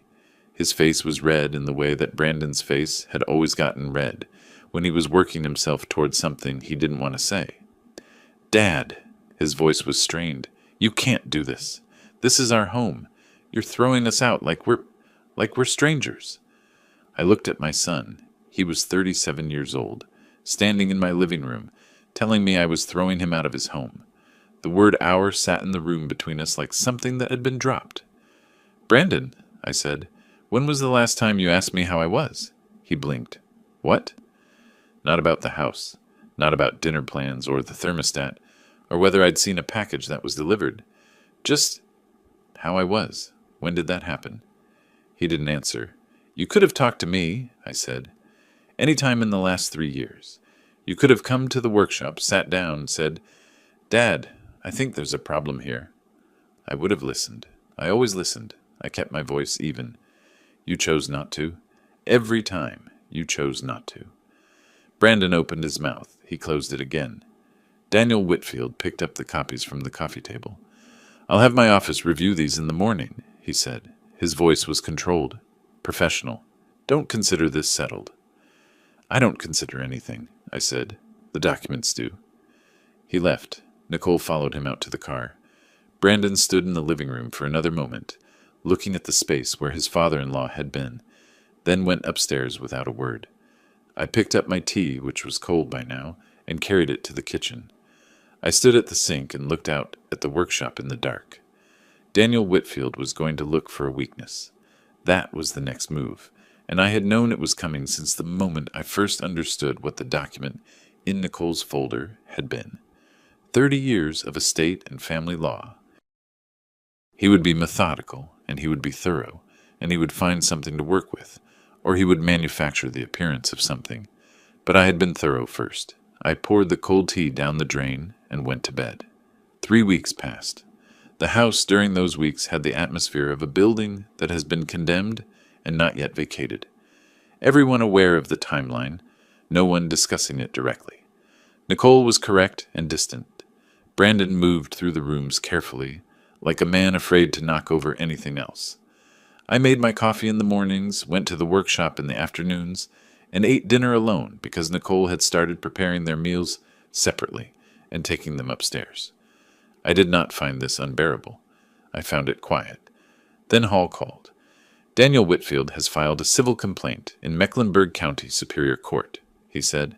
Speaker 1: His face was red in the way that Brandon's face had always gotten red when he was working himself toward something he didn't want to say. "Dad," his voice was strained, "you can't do this. This is our home. You're throwing us out like we're strangers." I looked at my son. He was 37 years old, standing in my living room, telling me I was throwing him out of his home. The word "our" sat in the room between us like something that had been dropped. "Brandon," I said, "when was the last time you asked me how I was?" He blinked. "What?" "Not about the house. Not about dinner plans or the thermostat, or whether I'd seen a package that was delivered. Just how I was. When did that happen? He didn't answer. You could have talked to me, I said. Any time in the last 3 years. You could have come to the workshop, sat down, said, Dad, I think there's a problem here. I would have listened. I always listened. I kept my voice even. You chose not to. Every time you chose not to. Brandon opened his mouth. He closed it again. Daniel Whitfield picked up the copies from the coffee table. I'll have my office review these in the morning, he said. His voice was controlled, professional. Don't consider this settled. I don't consider anything, I said. The documents do. He left. Nicole followed him out to the car. Brandon stood in the living room for another moment, looking at the space where his father-in-law had been, then went upstairs without a word. I picked up my tea, which was cold by now, and carried it to the kitchen. I stood at the sink and looked out at the workshop in the dark. Daniel Whitfield was going to look for a weakness. That was the next move, and I had known it was coming since the moment I first understood what the document in Nicole's folder had been. 30 years of estate and family law. He would be methodical, and he would be thorough, and he would find something to work with, or he would manufacture the appearance of something. But I had been thorough first. I poured the cold tea down the drain and went to bed. 3 weeks passed. The house during those weeks had the atmosphere of a building that has been condemned and not yet vacated. Everyone aware of the timeline, no one discussing it directly. Nicole was correct and distant. Brandon moved through the rooms carefully, like a man afraid to knock over anything else. I made my coffee in the mornings, went to the workshop in the afternoons, and ate dinner alone because Nicole had started preparing their meals separately and taking them upstairs. I did not find this unbearable. I found it quiet. Then Hall called. Daniel Whitfield has filed a civil complaint in Mecklenburg County Superior Court, he said.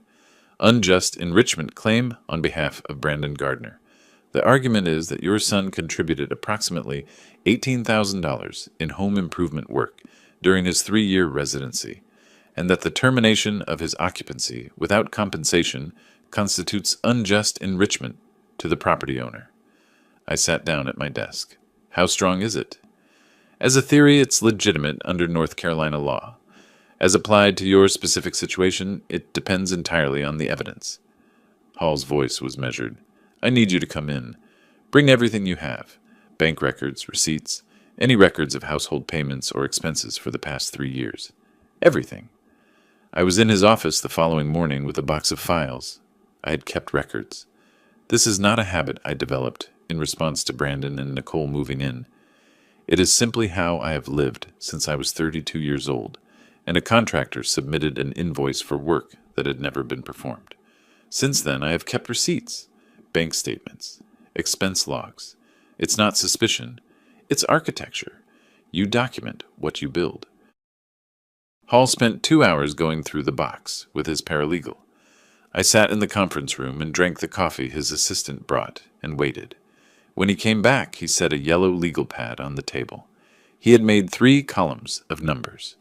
Speaker 1: Unjust enrichment claim on behalf of Brandon Gardner. The argument is that your son contributed approximately $18,000 in home improvement work during his 3-year residency, and that the termination of his occupancy without compensation constitutes unjust enrichment to the property owner. I sat down at my desk. How strong is it? As a theory, it's legitimate under North Carolina law. As applied to your specific situation, it depends entirely on the evidence. Hall's voice was measured. I need you to come in. Bring everything you have. Bank records, receipts, any records of household payments or expenses for the past 3 years. Everything. I was in his office the following morning with a box of files. I had kept records. This is not a habit I developed in response to Brandon and Nicole moving in. It is simply how I have lived since I was 32 years old, and a contractor submitted an invoice for work that had never been performed. Since then, I have kept receipts, bank statements, expense logs. It's not suspicion. It's architecture. You document what you build. Hall spent 2 hours going through the box with his paralegal. I sat in the conference room and drank the coffee his assistant brought and waited. When he came back, he set a yellow legal pad on the table. He had made 3 columns of numbers.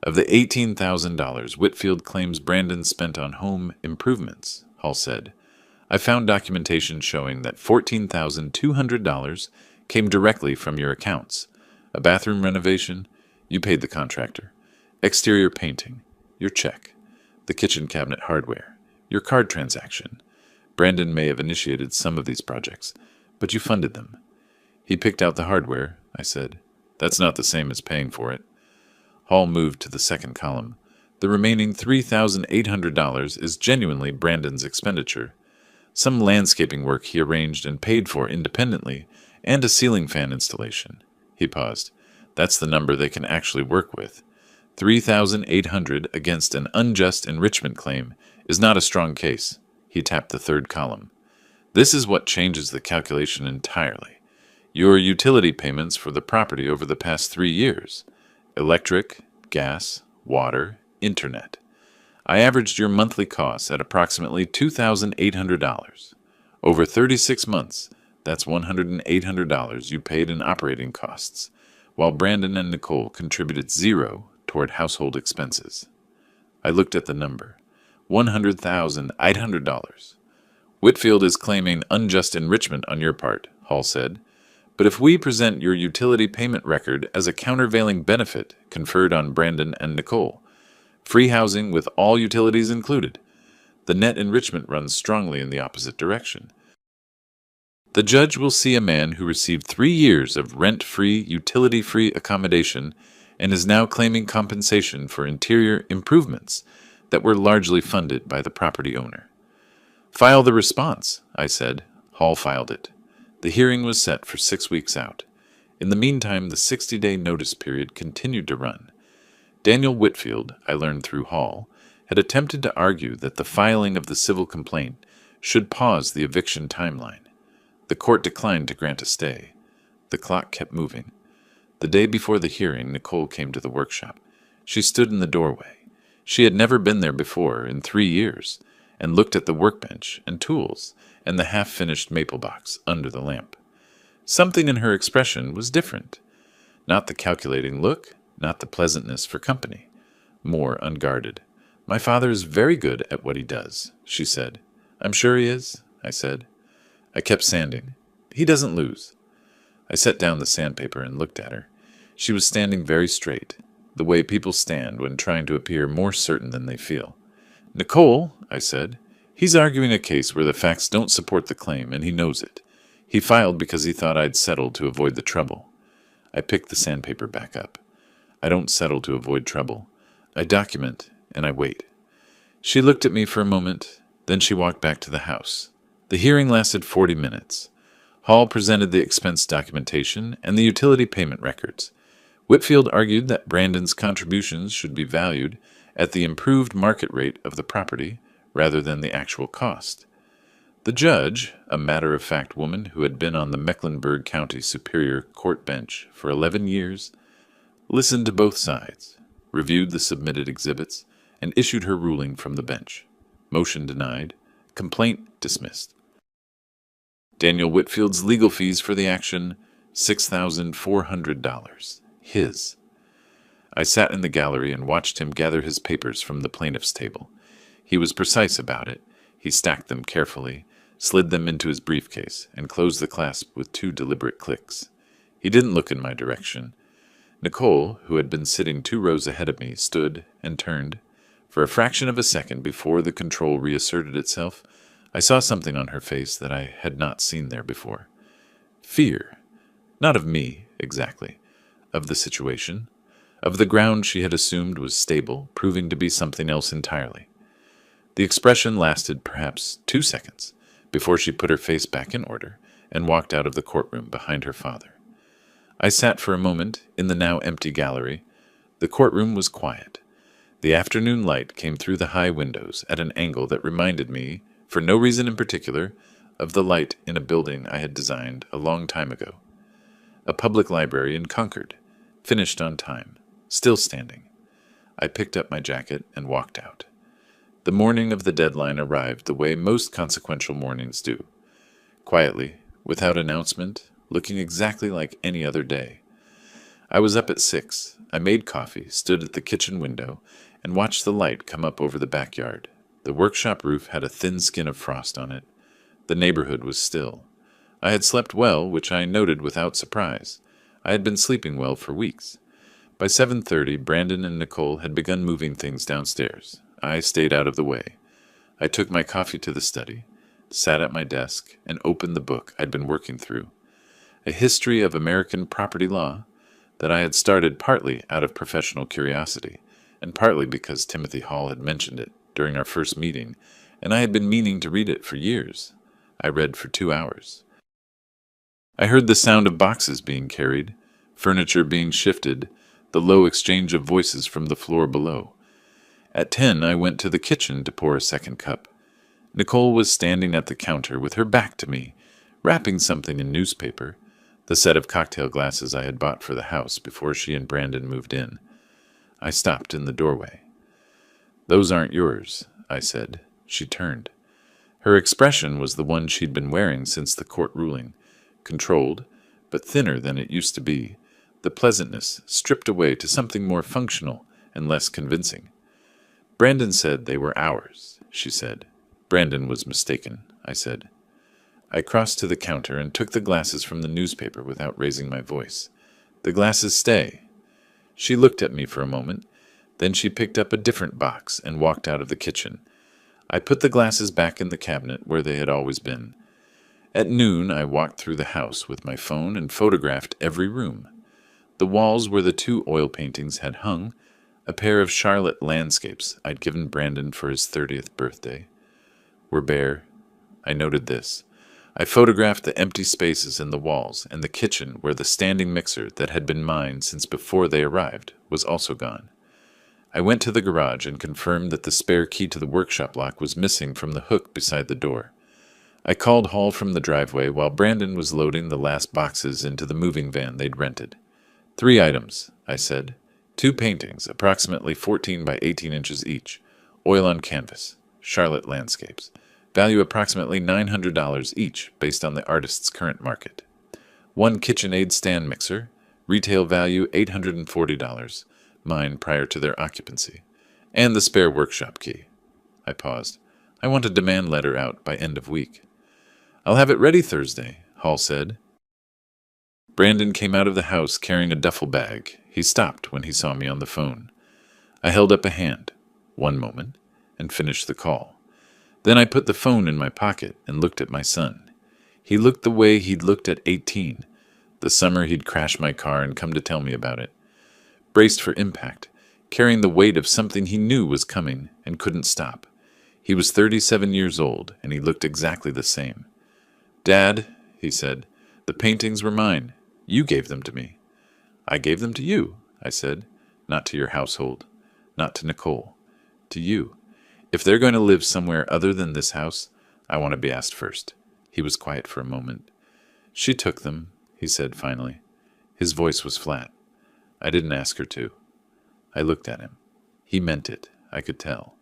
Speaker 1: Of the $18,000 Whitfield claims Brandon spent on home improvements, Hall said, I found documentation showing that $14,200 came directly from your accounts. A bathroom renovation, you paid the contractor. Exterior painting, your check. The kitchen cabinet hardware, your card transaction. Brandon may have initiated some of these projects, but you funded them. He picked out the hardware, I said. That's not the same as paying for it. Hall moved to the second column. The remaining $3,800 is genuinely Brandon's expenditure. Some landscaping work he arranged and paid for independently, and a ceiling fan installation. He paused. That's the number they can actually work with. $3,800 against an unjust enrichment claim is not a strong case. He tapped the third column. This is what changes the calculation entirely. Your utility payments for the property over the past 3 years. Electric, gas, water, internet. I averaged your monthly costs at approximately $2,800. Over 36 months, that's $1,800 you paid in operating costs, while Brandon and Nicole contributed 0 toward household expenses. I looked at the number. $100,800. Whitfield is claiming unjust enrichment on your part, Hall said. But if we present your utility payment record as a countervailing benefit conferred on Brandon and Nicole, free housing with all utilities included, the net enrichment runs strongly in the opposite direction. The judge will see a man who received 3 years of rent-free, utility-free accommodation and is now claiming compensation for interior improvements that were largely funded by the property owner. File the response, I said. Hall filed it. The hearing was set for 6 weeks out. In the meantime, the 60-day notice period continued to run. Daniel Whitfield, I learned through Hall, had attempted to argue that the filing of the civil complaint should pause the eviction timeline. The court declined to grant a stay. The clock kept moving. The day before the hearing, Nicole came to the workshop. She stood in the doorway. She had never been there before in 3 years, and looked at the workbench and tools and the half-finished maple box under the lamp. Something in her expression was different. Not the calculating look, not the pleasantness for company. More unguarded. "My father is very good at what he does," she said. "I'm sure he is," I said. I kept sanding. "He doesn't lose." I set down the sandpaper and looked at her. She was standing very straight, the way people stand when trying to appear more certain than they feel. "Nicole," I said, "he's arguing a case where the facts don't support the claim, and he knows it. He filed because he thought I'd settled to avoid the trouble." I picked the sandpaper back up. I don't settle to avoid trouble. I document, and I wait. She looked at me for a moment, then she walked back to the house. The hearing lasted 40 minutes. Hall presented the expense documentation and the utility payment records. Whitfield argued that Brandon's contributions should be valued at the improved market rate of the property rather than the actual cost. The judge, a matter-of-fact woman who had been on the Mecklenburg County Superior Court bench for 11 years, listened to both sides, reviewed the submitted exhibits, and issued her ruling from the bench. Motion denied. Complaint dismissed. Daniel Whitfield's legal fees for the action, $6,400. His. I sat in the gallery and watched him gather his papers from the plaintiff's table. He was precise about it. He stacked them carefully, slid them into his briefcase, and closed the clasp with 2 deliberate clicks. He didn't look in my direction. Nicole, who had been sitting 2 rows ahead of me, stood and turned. For a fraction of a second before the control reasserted itself, I saw something on her face that I had not seen there before. Fear. Not of me, exactly. Of the situation. Of the ground she had assumed was stable, proving to be something else entirely. The expression lasted perhaps 2 seconds before she put her face back in order and walked out of the courtroom behind her father. I sat for a moment in the now empty gallery. The courtroom was quiet. The afternoon light came through the high windows at an angle that reminded me, for no reason in particular, of the light in a building I had designed a long time ago. A public library in Concord, finished on time, still standing. I picked up my jacket and walked out. The morning of the deadline arrived the way most consequential mornings do. Quietly, without announcement, looking exactly like any other day. I was up at 6. I made coffee, stood at the kitchen window, and watched the light come up over the backyard. The workshop roof had a thin skin of frost on it. The neighborhood was still. I had slept well, which I noted without surprise. I had been sleeping well for weeks. By 7:30, Brandon and Nicole had begun moving things downstairs. I stayed out of the way. I took my coffee to the study, sat at my desk, and opened the book I'd been working through. A history of American property law that I had started partly out of professional curiosity, and partly because Timothy Hall had mentioned it during our first meeting, and I had been meaning to read it for years. I read for 2 hours. I heard the sound of boxes being carried, furniture being shifted, the low exchange of voices from the floor below. At 10, I went to the kitchen to pour a second cup. Nicole was standing at the counter with her back to me, wrapping something in newspaper, the set of cocktail glasses I had bought for the house before she and Brandon moved in. I stopped in the doorway. "Those aren't yours," I said. She turned. Her expression was the one she'd been wearing since the court ruling, controlled, but thinner than it used to be, the pleasantness stripped away to something more functional and less convincing. "Brandon said they were ours. she said. Brandon was mistaken, I said. I crossed to the counter and took the glasses from the newspaper without raising my voice. The glasses stay. She looked at me for a moment. Then she picked up a different box and walked out of the kitchen. I put the glasses back in the cabinet where they had always been. At noon, I walked through the house with my phone and photographed every room. The walls where the 2 oil paintings had hung, a pair of Charlotte landscapes I'd given Brandon for his 30th birthday, were bare. I noted this. I photographed the empty spaces in the walls and the kitchen where the standing mixer that had been mine since before they arrived was also gone. I went to the garage and confirmed that the spare key to the workshop lock was missing from the hook beside the door. I called Hall from the driveway while Brandon was loading the last boxes into the moving van they'd rented. 3 items, I said. 2 paintings, approximately 14 by 18 inches each. Oil on canvas. Charlotte landscapes. Value approximately $900 each based on the artist's current market. 1 KitchenAid stand mixer. Retail value $840. Mine prior to their occupancy. And the spare workshop key. I paused. I want a demand letter out by end of week. I'll have it ready Thursday, Hall said. Brandon came out of the house carrying a duffel bag. He stopped when he saw me on the phone. I held up a hand, 1 moment, and finished the call. Then I put the phone in my pocket and looked at my son. He looked the way he'd looked at 18, the summer he'd crashed my car and come to tell me about it. Braced for impact, carrying the weight of something he knew was coming and couldn't stop. He was 37 years old, and he looked exactly the same. "Dad," he said, "the paintings were mine. You gave them to me." "I gave them to you," I said. "Not to your household. Not to Nicole. To you. If they're going to live somewhere other than this house, I want to be asked first." He was quiet for a moment. "She took them," he said finally. His voice was flat. "I didn't ask her to." I looked at him. He meant it, I could tell.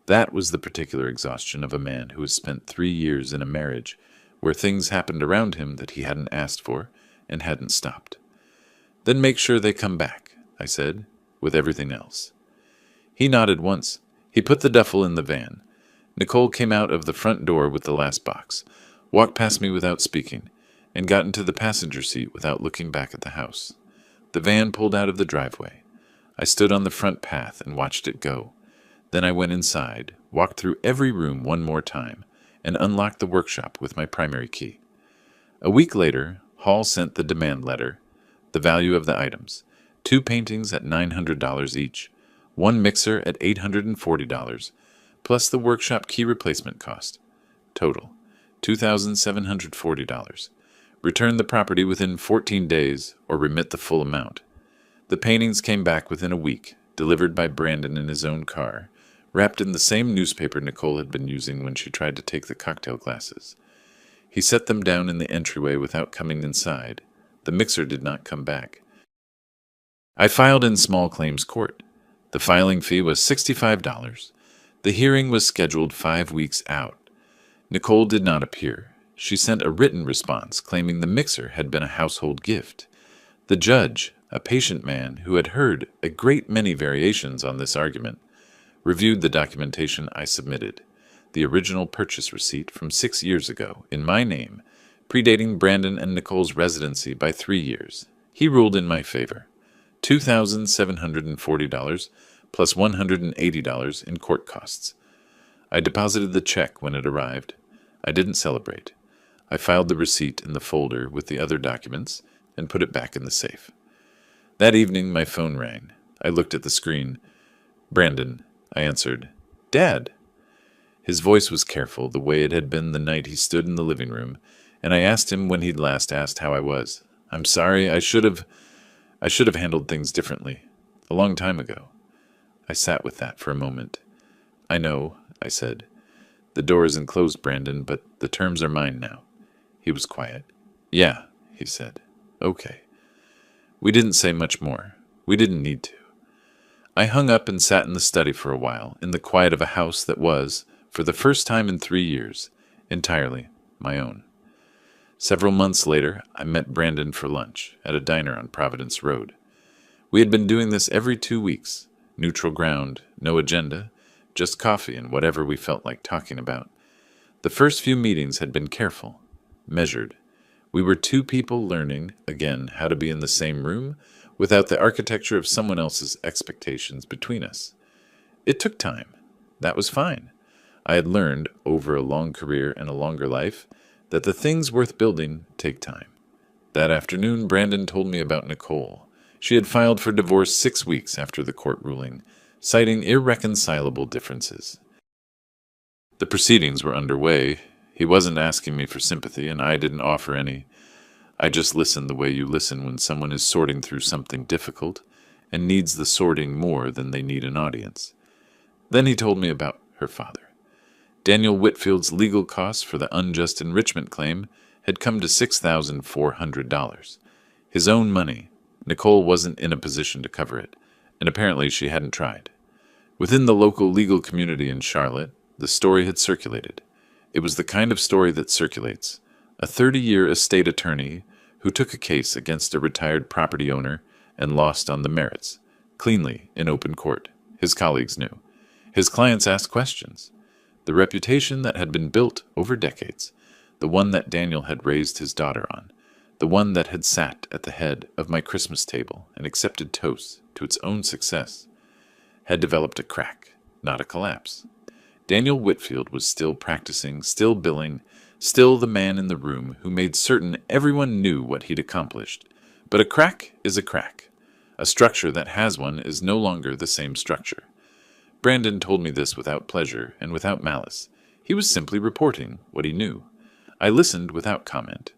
Speaker 1: That was the particular exhaustion of a man who has spent 3 years in a marriage where things happened around him that he hadn't asked for and hadn't stopped. "Then make sure they come back," I said, "with everything else." He nodded once. He put the duffel in the van. Nicole came out of the front door with the last box, walked past me without speaking, and got into the passenger seat without looking back at the house. The van pulled out of the driveway. I stood on the front path and watched it go. Then I went inside, walked through every room 1 more time, and unlocked the workshop with my primary key. A week later, Hall sent the demand letter, the value of the items, 2 paintings at $900 each, 1 mixer at $840, plus the workshop key replacement cost. Total, $2,740. Return the property within 14 days or remit the full amount. The paintings came back within a week, delivered by Brandon in his own car, wrapped in the same newspaper Nicole had been using when she tried to take the cocktail glasses. He set them down in the entryway without coming inside. The mixer did not come back. I filed in small claims court. The filing fee was $65. The hearing was scheduled 5 weeks out. Nicole did not appear. She sent a written response claiming the mixer had been a household gift. The judge, a patient man who had heard a great many variations on this argument, reviewed the documentation I submitted, the original purchase receipt from 6 years ago, in my name, predating Brandon and Nicole's residency by 3 years. He ruled in my favor. $2,740 plus $180 in court costs. I deposited the check when it arrived. I didn't celebrate. I filed the receipt in the folder with the other documents and put it back in the safe. That evening, my phone rang. I looked at the screen. "Brandon," I answered. "Dad." His voice was careful, the way it had been the night he stood in the living room, and I asked him when he'd last asked how I was. "I'm sorry, I should have handled things differently. A long time ago." I sat with that for a moment. "I know," I said. "The door isn't closed, Brandon, but the terms are mine now." He was quiet. "Yeah," he said. "Okay." We didn't say much more. We didn't need to. I hung up and sat in the study for a while, in the quiet of a house that was, for the first time in 3 years, entirely my own. Several months later, I met Brandon for lunch at a diner on Providence Road. We had been doing this every 2 weeks, neutral ground, no agenda, just coffee and whatever we felt like talking about. The first few meetings had been careful, measured. We were two people learning, again, how to be in the same room without the architecture of someone else's expectations between us. It took time. That was fine. I had learned, over a long career and a longer life, that the things worth building take time. That afternoon, Brandon told me about Nicole. She had filed for divorce 6 weeks after the court ruling, citing irreconcilable differences. The proceedings were underway. He wasn't asking me for sympathy, and I didn't offer any. I just listened the way you listen when someone is sorting through something difficult and needs the sorting more than they need an audience. Then he told me about her father. Daniel Whitfield's legal costs for the unjust enrichment claim had come to $6,400. His own money. Nicole wasn't in a position to cover it, and apparently she hadn't tried. Within the local legal community in Charlotte, the story had circulated. It was the kind of story that circulates. A 30-year estate attorney who took a case against a retired property owner and lost on the merits, cleanly, in open court. His colleagues knew. His clients asked questions. The reputation that had been built over decades, the one that Daniel had raised his daughter on, the one that had sat at the head of my Christmas table and accepted toasts to its own success, had developed a crack, not a collapse. Daniel Whitfield was still practicing, still billing, still the man in the room who made certain everyone knew what he'd accomplished. But a crack is a crack. A structure that has one is no longer the same structure. Brandon told me this without pleasure and without malice. He was simply reporting what he knew. I listened without comment.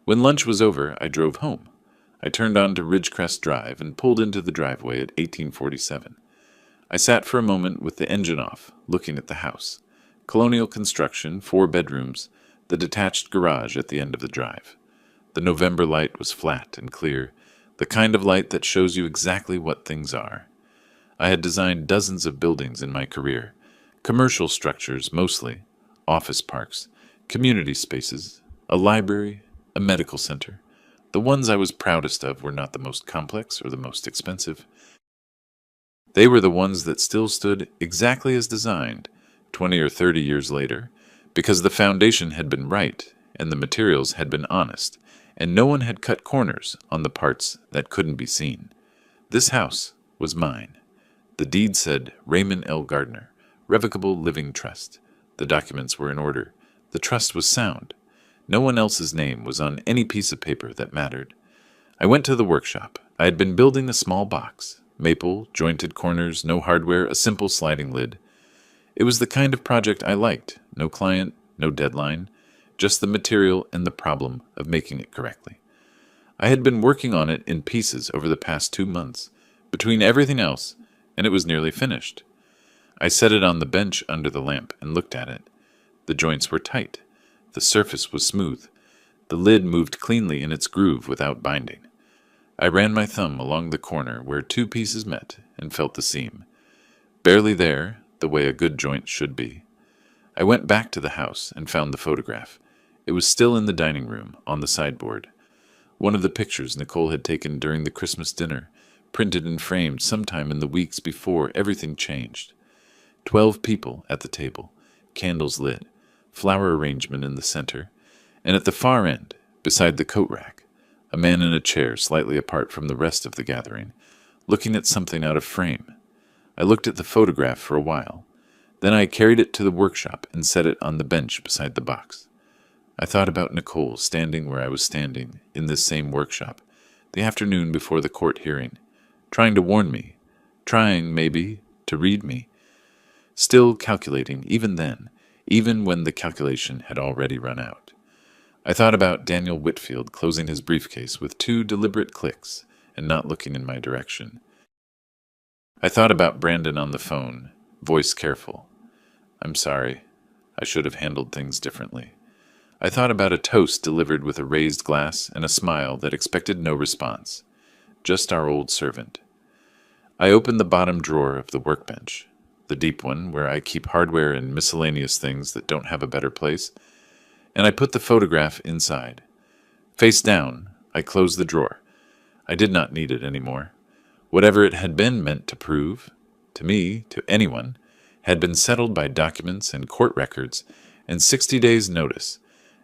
Speaker 1: When lunch was over, I drove home. I turned onto Ridgecrest Drive and pulled into the driveway at 1847. I sat for a moment with the engine off, looking at the house. Colonial construction, 4 bedrooms, the detached garage at the end of the drive. The November light was flat and clear, the kind of light that shows you exactly what things are. I had designed dozens of buildings in my career, commercial structures mostly, office parks, community spaces, a library, a medical center. The ones I was proudest of were not the most complex or the most expensive. They were the ones that still stood exactly as designed 20 or 30 years later, because the foundation had been right and the materials had been honest, and no one had cut corners on the parts that couldn't be seen. This house was mine. The deed said Raymond L. Gardner, Revocable Living Trust. The documents were in order. The trust was sound. No one else's name was on any piece of paper that mattered. I went to the workshop. I had been building a small box. Maple, jointed corners, no hardware, a simple sliding lid. It was the kind of project I liked. No client, no deadline, just the material and the problem of making it correctly. I had been working on it in pieces over the past 2 months, between everything else, and it was nearly finished. I set it on the bench under the lamp and looked at it. The joints were tight. The surface was smooth. The lid moved cleanly in its groove without binding. I ran my thumb along the corner where 2 pieces met and felt the seam. Barely there, the way a good joint should be. I went back to the house and found the photograph. It was still in the dining room, on the sideboard. One of the pictures Nicole had taken during the Christmas dinner, printed and framed sometime in the weeks before everything changed. 12 people at the table, candles lit, flower arrangement in the center, and at the far end, beside the coat rack, a man in a chair slightly apart from the rest of the gathering, looking at something out of frame. I looked at the photograph for a while. Then I carried it to the workshop and set it on the bench beside the box. I thought about Nicole standing where I was standing, in this same workshop, the afternoon before the court hearing, trying to warn me, trying, maybe, to read me, still calculating even then, even when the calculation had already run out. I thought about Daniel Whitfield closing his briefcase with 2 deliberate clicks and not looking in my direction. I thought about Brandon on the phone, voice careful. I'm sorry. I should have handled things differently. I thought about a toast delivered with a raised glass and a smile that expected no response. Just our old servant. I opened the bottom drawer of the workbench, the deep one where I keep hardware and miscellaneous things that don't have a better place, and I put the photograph inside. Face down, I closed the drawer. I did not need it anymore. Whatever it had been meant to prove, to me, to anyone, had been settled by documents and court records and 60 days' notice,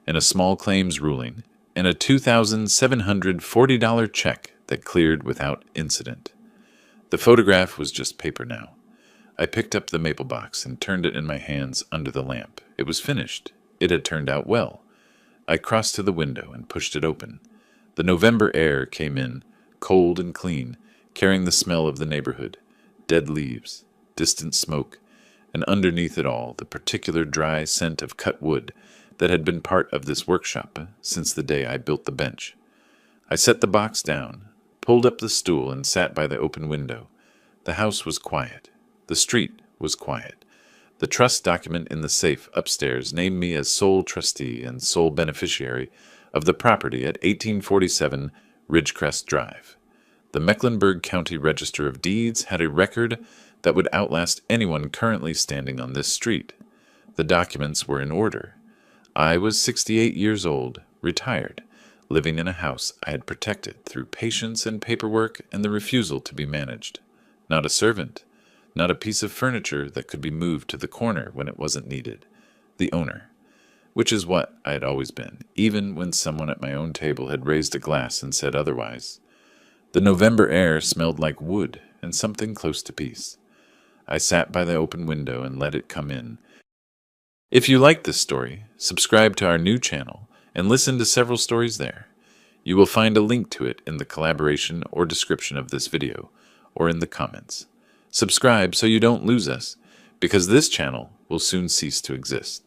Speaker 1: and a small claims ruling, and a $2,740 check that cleared without incident. The photograph was just paper now. I picked up the maple box and turned it in my hands under the lamp. It was finished. It had turned out well. I crossed to the window and pushed it open. The November air came in, cold and clean, carrying the smell of the neighborhood, dead leaves, distant smoke, and underneath it all the particular dry scent of cut wood that had been part of this workshop since the day I built the bench. I set the box down, pulled up the stool, and sat by the open window. The house was quiet. The street was quiet. The trust document in the safe upstairs named me as sole trustee and sole beneficiary of the property at 1847 Ridgecrest Drive. The Mecklenburg County Register of Deeds had a record that would outlast anyone currently standing on this street. The documents were in order. I was 68 years old, retired, living in a house I had protected through patience and paperwork and the refusal to be managed. Not a servant, not a piece of furniture that could be moved to the corner when it wasn't needed. The owner, which is what I had always been, even when someone at my own table had raised a glass and said otherwise. The November air smelled like wood and something close to peace. I sat by the open window and let it come in. If you like this story, subscribe to our new channel and listen to several stories there. You will find a link to it in the collaboration or description of this video, or in the comments. Subscribe so you don't lose us, because this channel will soon cease to exist.